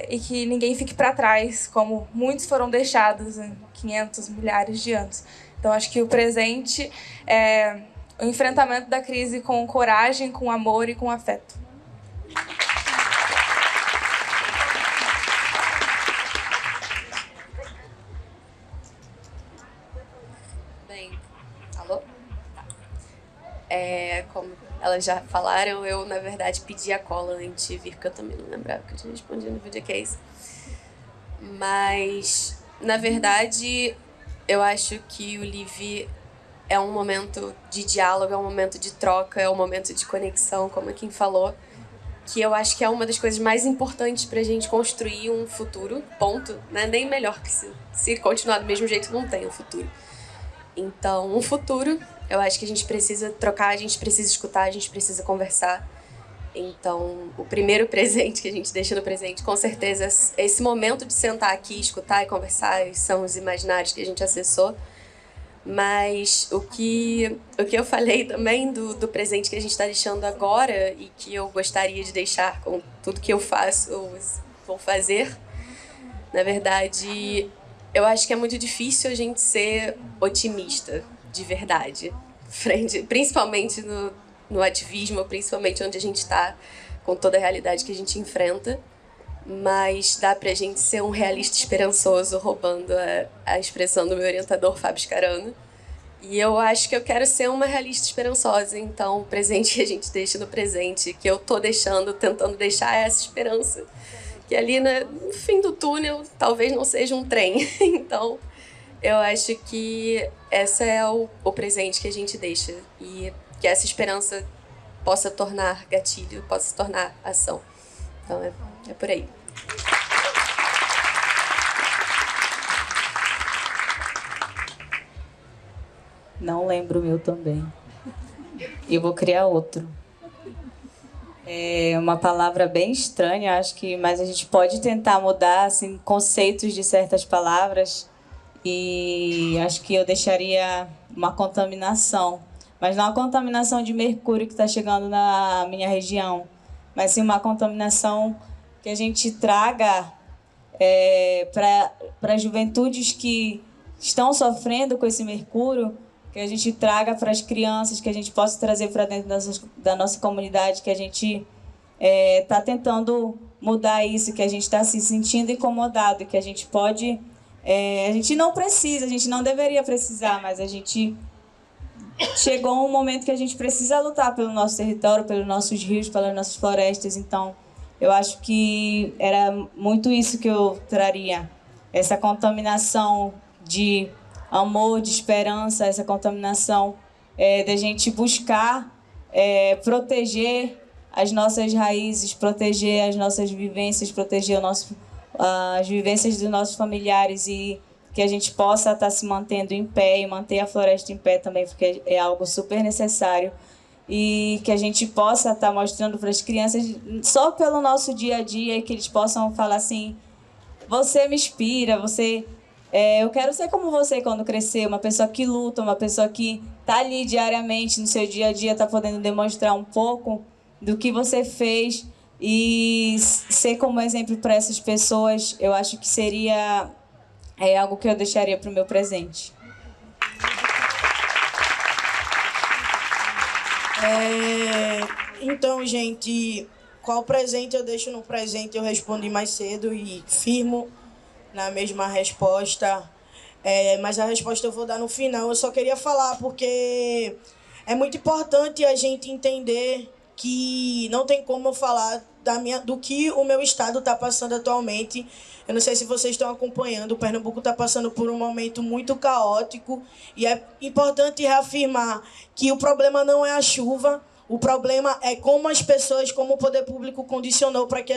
S3: e que ninguém fique para trás, como muitos foram deixados em 500 milhares de anos. Então, acho que o presente é o enfrentamento da crise com coragem, com amor e com afeto.
S8: Bem, alô? Como elas já falaram, eu, na verdade, pedi a cola antes de vir, porque eu também não lembrava que eu tinha respondido no videocase. Mas, na verdade, eu acho que o Live é um momento de diálogo, é um momento de troca, é um momento de conexão, como quem falou, que eu acho que é uma das coisas mais importantes pra gente construir um futuro, ponto, né? Nem melhor que se continuar do mesmo jeito, não tem um futuro. Então, um futuro, eu acho que a gente precisa trocar, a gente precisa escutar, a gente precisa conversar. Então, o primeiro presente que a gente deixa no presente, com certeza, é esse momento de sentar aqui, escutar e conversar, são os imaginários que a gente acessou. Mas o que eu falei também do presente que a gente está deixando agora e que eu gostaria de deixar com tudo que eu faço ou vou fazer, na verdade, eu acho que é muito difícil a gente ser otimista, de verdade, principalmente no ativismo, principalmente onde a gente está, com toda a realidade que a gente enfrenta. Mas dá pra gente ser um realista esperançoso, roubando a expressão do meu orientador, Fábio Scarano. E eu acho que eu quero ser uma realista esperançosa, então o presente que a gente deixa no presente, que eu tô deixando, tentando deixar essa esperança, que ali no fim do túnel talvez não seja um trem. Então eu acho que esse é o presente que a gente deixa, e que essa esperança possa tornar gatilho, possa tornar ação. Então é por aí.
S9: Não lembro o meu também. Eu vou criar outro. É uma palavra bem estranha, acho que, mas a gente pode tentar mudar assim, conceitos de certas palavras. E acho que eu deixaria uma contaminação. Mas não a contaminação de mercúrio que está chegando na minha região, mas sim uma contaminação que a gente traga para juventudes que estão sofrendo com esse mercúrio, que a gente traga para as crianças, que a gente possa trazer para dentro da nossa comunidade, que a gente está tentando mudar isso, que a gente está se sentindo incomodado, que a gente pode... a gente não precisa, a gente não deveria precisar, mas a gente... Chegou um momento que a gente precisa lutar pelo nosso território, pelos nossos rios, pelas nossas florestas. Então, eu acho que era muito isso que eu traria. Essa contaminação de amor, de esperança, essa contaminação da gente buscar proteger as nossas raízes, proteger as nossas vivências, proteger as vivências dos nossos familiares, e que a gente possa estar se mantendo em pé e manter a floresta em pé também, porque é algo super necessário. E que a gente possa estar mostrando para as crianças, só pelo nosso dia a dia, que eles possam falar assim: você me inspira, eu quero ser como você quando crescer, uma pessoa que luta, uma pessoa que está ali diariamente no seu dia a dia, está podendo demonstrar um pouco do que você fez, e ser como exemplo para essas pessoas. Eu acho que seria algo que eu deixaria para o meu presente.
S5: Então, gente, qual presente eu deixo no presente? Eu respondi mais cedo e firmo na mesma resposta. Mas a resposta eu vou dar no final. Eu só queria falar porque é muito importante a gente entender que não tem como eu falar do que o meu estado está passando atualmente. Eu não sei se vocês estão acompanhando, o Pernambuco está passando por um momento muito caótico, e é importante reafirmar que o problema não é a chuva, o problema é como as pessoas, como o poder público condicionou para que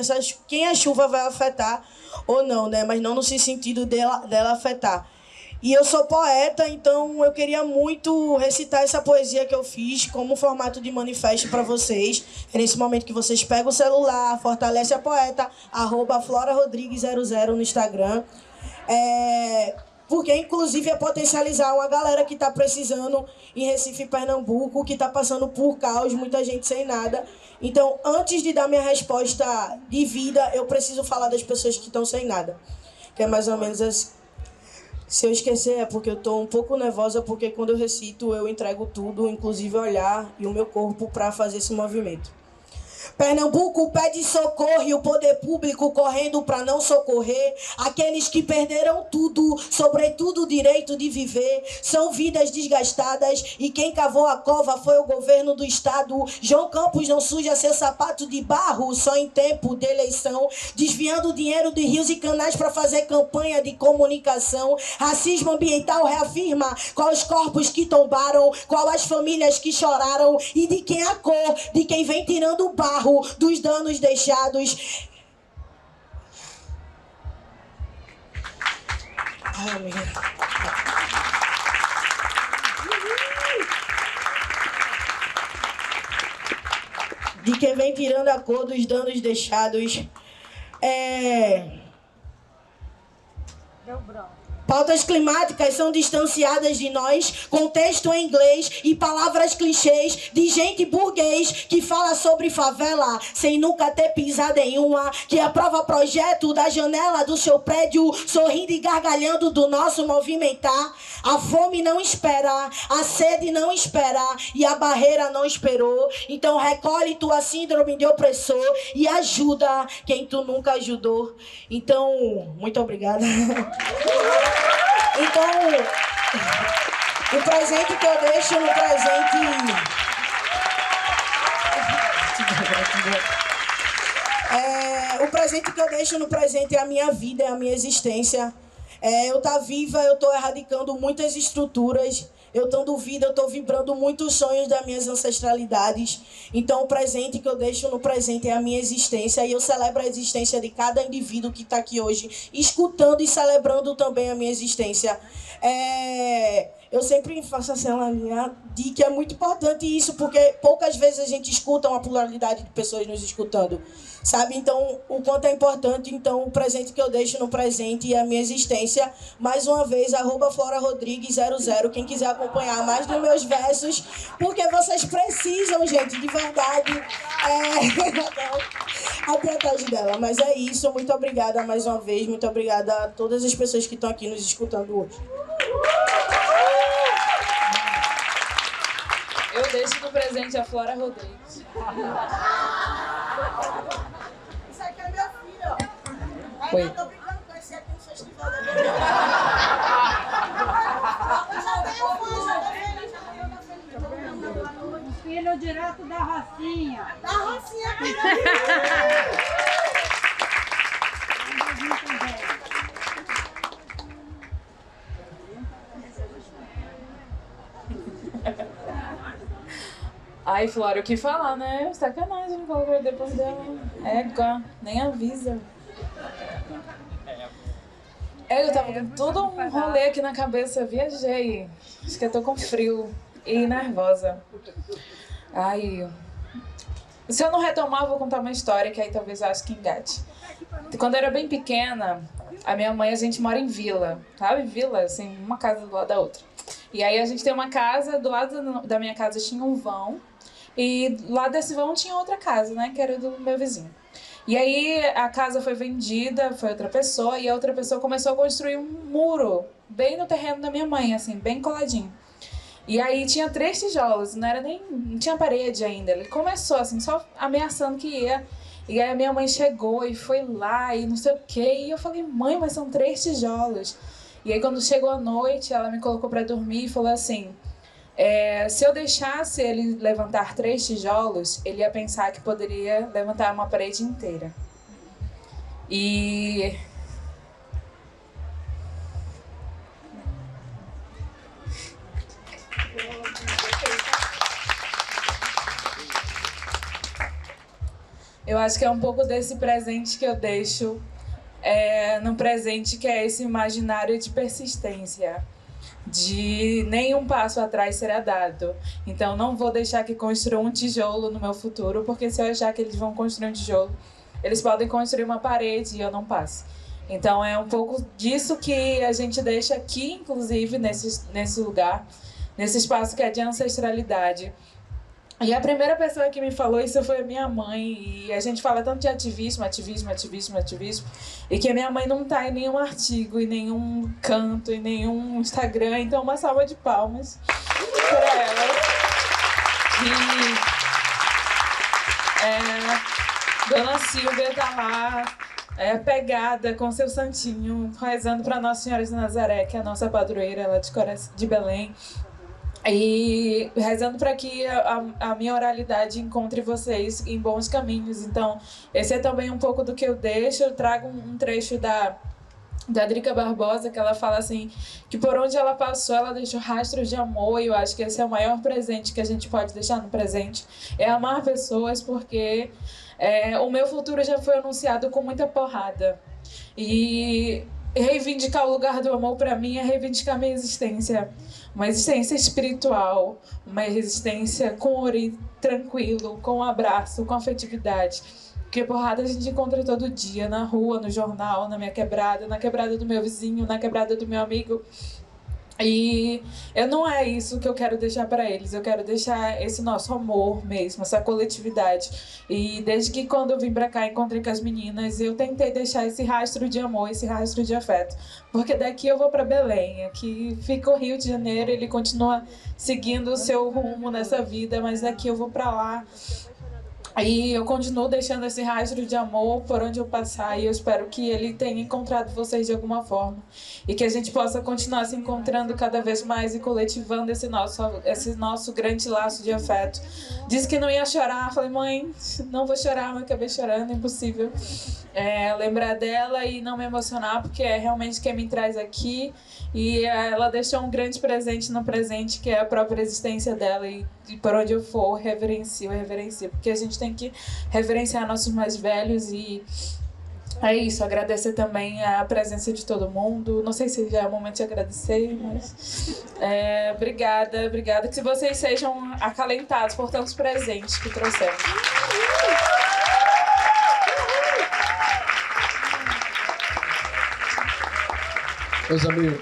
S5: quem a chuva vai afetar ou não, né? Mas não no sentido dela afetar. E eu sou poeta, então eu queria muito recitar essa poesia que eu fiz como formato de manifesto para vocês. É nesse momento que vocês pegam o celular, fortalece a poeta, @FloraRodrigues00 no Instagram. Porque, inclusive, é potencializar uma galera que está precisando em Recife, Pernambuco, que está passando por caos, muita gente sem nada. Então, antes de dar minha resposta de vida, eu preciso falar das pessoas que estão sem nada. Que é mais ou menos assim. Se eu esquecer é porque eu estou um pouco nervosa, porque quando eu recito eu entrego tudo, inclusive o olhar e o meu corpo, para fazer esse movimento. Pernambuco pede socorro e o poder público correndo para não socorrer aqueles que perderam tudo, sobretudo o direito de viver. São vidas desgastadas e quem cavou a cova foi o governo do estado. João Campos não suja seu sapato de barro só em tempo de eleição, desviando dinheiro de rios e canais para fazer campanha de comunicação. Racismo ambiental reafirma quais corpos que tombaram, qual as famílias que choraram e de quem a cor, de quem vem tirando o barro dos danos deixados. De quem vem tirando a cor dos danos deixados. Deu branco. Pautas climáticas são distanciadas de nós, com texto em inglês e palavras clichês de gente burguês que fala sobre favela sem nunca ter pisado em uma, que aprova projeto da janela do seu prédio, sorrindo e gargalhando do nosso movimentar. A fome não espera, a sede não espera e a barreira não esperou. Então recolhe tua síndrome de opressor e ajuda quem tu nunca ajudou. Então, muito obrigada. Então, o presente que eu deixo no presente... o presente que eu deixo no presente é a minha vida, é a minha existência. Eu estou viva, eu estou erradicando muitas estruturas. Eu estando vida, eu estou vibrando muitos sonhos das minhas ancestralidades. Então, o presente que eu deixo no presente é a minha existência. E eu celebro a existência de cada indivíduo que está aqui hoje, escutando e celebrando também a minha existência. Eu sempre faço assim uma linha de que é muito importante isso, porque poucas vezes a gente escuta uma pluralidade de pessoas nos escutando, sabe? Então, o quanto é importante, então, o presente que eu deixo no presente é a minha existência. Mais uma vez, @FloraRodrigues00, quem quiser acompanhar mais dos meus versos, porque vocês precisam, gente, de verdade. Até atrás dela, mas é isso. Muito obrigada mais uma vez, muito obrigada a todas as pessoas que estão aqui nos escutando hoje.
S7: Eu deixo no presente a Flora Rodrigues.
S5: Isso aqui é meu filho, ó.
S7: Oi.
S5: Eu tô brincando com esse aqui no festival da
S10: Filho direto da Rocinha.
S5: Da Rocinha aqui.
S7: Ai, Flora, o que falar, né? Sacanagem, não colocar depois dela. Nem avisa. Eu tava com todo um rolê aqui na cabeça, viajei. Acho que eu tô com frio e nervosa. Ai. Se eu não retomar, eu vou contar uma história que aí talvez eu acho que engate. Quando eu era bem pequena, a minha mãe, a gente mora em vila, sabe? Vila, assim, uma casa do lado da outra. E aí a gente tem uma casa, do lado da minha casa tinha um vão, e lá desse vão tinha outra casa, né, que era do meu vizinho. E aí a casa foi vendida, foi outra pessoa, e a outra pessoa começou a construir um muro bem no terreno da minha mãe, assim, bem coladinho. E aí tinha 3 tijolos, não tinha parede ainda. Ele começou assim, só ameaçando que ia. E aí a minha mãe chegou e foi lá e não sei o quê. E eu falei, mãe, mas são 3 tijolos. E aí quando chegou a noite, ela me colocou pra dormir e falou assim, se eu deixasse ele levantar 3 tijolos, ele ia pensar que poderia levantar uma parede inteira. E... eu acho que é um pouco desse presente que eu deixo no presente, que é esse imaginário de persistência, de nenhum passo atrás será dado. Então não vou deixar que construam um tijolo no meu futuro, porque se eu achar que eles vão construir um tijolo, eles podem construir uma parede e eu não passo. Então é um pouco disso que a gente deixa aqui, inclusive, nesse lugar, nesse espaço que é de ancestralidade. E a primeira pessoa que me falou isso foi a minha mãe. E a gente fala tanto de ativismo, e que a minha mãe não tá em nenhum artigo, em nenhum canto, em nenhum Instagram. Então, uma salva de palmas para ela. E Dona Silvia tá lá, pegada com seu santinho, rezando para Nossa Senhora de Nazaré, que é a nossa padroeira lá de Belém. E rezando para que a minha oralidade encontre vocês em bons caminhos. Então, esse é também um pouco do que eu deixo. Eu trago um trecho da Drica Barbosa, que ela fala assim, que por onde ela passou, ela deixou rastros de amor. E eu acho que esse é o maior presente que a gente pode deixar no presente. É amar pessoas, porque o meu futuro já foi anunciado com muita porrada. E reivindicar o lugar do amor, para mim, é reivindicar minha existência. Uma existência espiritual, uma existência com tranquilo, com abraço, com afetividade. Porque porrada a gente encontra todo dia, na rua, no jornal, na minha quebrada, na quebrada do meu vizinho, na quebrada do meu amigo. E não é isso que eu quero deixar para eles. Eu quero deixar esse nosso amor mesmo, essa coletividade. E desde que quando eu vim para cá, encontrei com as meninas, eu tentei deixar esse rastro de amor, esse rastro de afeto. Porque daqui eu vou para Belém, aqui fica o Rio de Janeiro, ele continua seguindo o seu rumo nessa vida, mas daqui eu vou para lá. E eu continuo deixando esse rastro de amor por onde eu passar, e eu espero que ele tenha encontrado vocês de alguma forma. E que a gente possa continuar se encontrando cada vez mais e coletivando esse nosso grande laço de afeto. Disse que não ia chorar, falei, mãe, não vou chorar, mas acabei chorando, impossível. Lembrar dela e não me emocionar, porque é realmente quem me traz aqui. E ela deixou um grande presente no presente, que é a própria existência dela. E por onde eu for, reverencio. Porque a gente tem que reverenciar nossos mais velhos. E é isso, agradecer também a presença de todo mundo. Não sei se já é o momento de agradecer, mas obrigada. Que vocês sejam acalentados por tantos presentes que trouxeram.
S2: Meus amigos,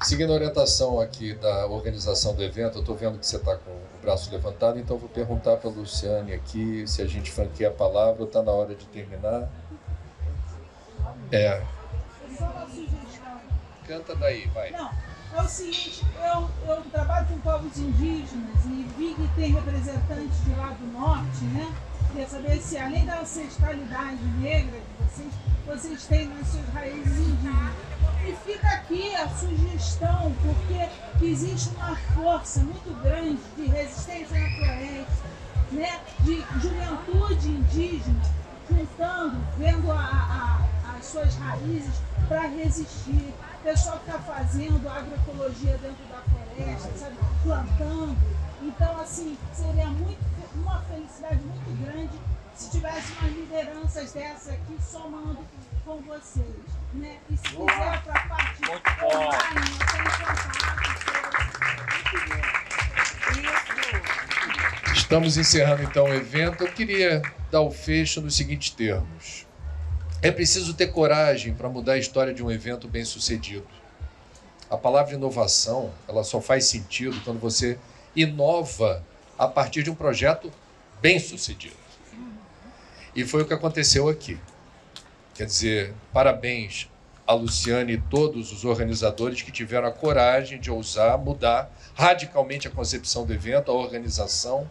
S2: seguindo a orientação aqui da organização do evento, eu estou vendo que você está com o braço levantado, então eu vou perguntar para a Luciane aqui se a gente franqueia a palavra ou está na hora de terminar. Canta daí, vai.
S10: Não, é o seguinte, eu trabalho com povos indígenas e vi que tem representantes de lá do norte, né? Queria saber se, além da ancestralidade negra de vocês têm nas suas raízes indígenas. E fica aqui a sugestão, porque existe uma força muito grande de resistência na floresta, né? De juventude indígena juntando, vendo as suas raízes para resistir. O pessoal que está fazendo agroecologia dentro da floresta, sabe? Plantando. Então, assim, seria uma felicidade muito grande se tivesse umas lideranças dessa aqui somando com vocês, né? E se quiser para a parte online, eu tenho contato.
S2: Estamos encerrando então o evento. Eu queria dar o fecho nos seguintes termos. É preciso ter coragem para mudar a história de um evento bem-sucedido. A palavra inovação, ela só faz sentido quando você inova a partir de um projeto bem-sucedido. E foi o que aconteceu aqui. Quer dizer, parabéns a Luciane e todos os organizadores que tiveram a coragem de ousar mudar radicalmente a concepção do evento, a organização.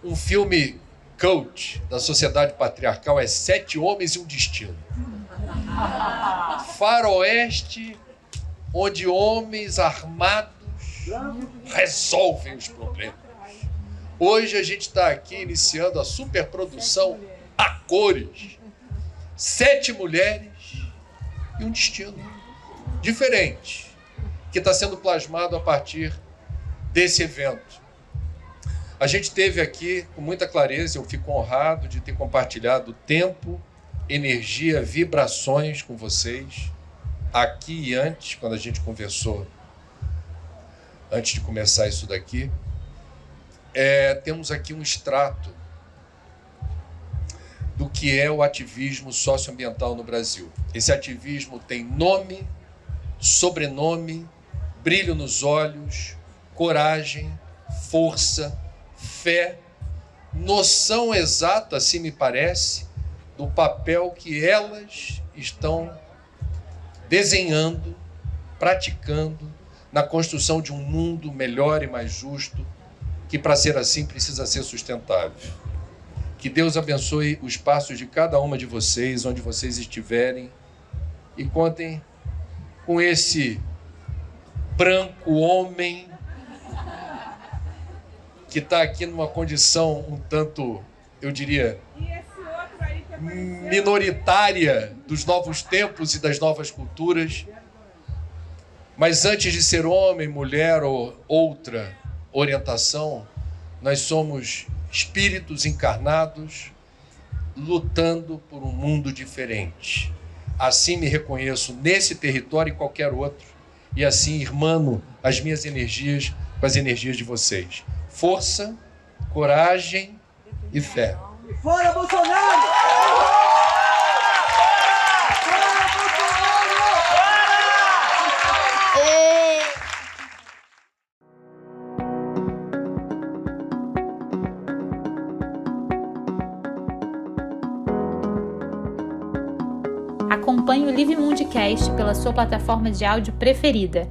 S2: Um filme cult da sociedade patriarcal é 7 Homens e um Destino. Faroeste, onde homens armados resolvem os problemas. Hoje a gente está aqui iniciando a superprodução a cores. 7 mulheres e um destino diferente, que está sendo plasmado a partir desse evento. A gente teve aqui, com muita clareza, eu fico honrado de ter compartilhado tempo, energia, vibrações com vocês, aqui e antes, quando a gente conversou, antes de começar isso daqui. Temos aqui um extrato do que é o ativismo socioambiental no Brasil. Esse ativismo tem nome, sobrenome, brilho nos olhos, coragem, força, fé, noção exata, assim me parece, do papel que elas estão desenhando, praticando na construção de um mundo melhor e mais justo, que para ser assim precisa ser sustentável. Que Deus abençoe os passos de cada uma de vocês, onde vocês estiverem, e contem com esse branco homem que está aqui numa condição um tanto, eu diria, minoritária dos novos tempos e das novas culturas. Mas antes de ser homem, mulher ou outra orientação, nós somos espíritos encarnados lutando por um mundo diferente. Assim me reconheço nesse território e qualquer outro, e assim irmano as minhas energias com as energias de vocês. Força, coragem e fé.
S11: Fora Bolsonaro!
S1: Acompanhe o Live Mundcast pela sua plataforma de áudio preferida.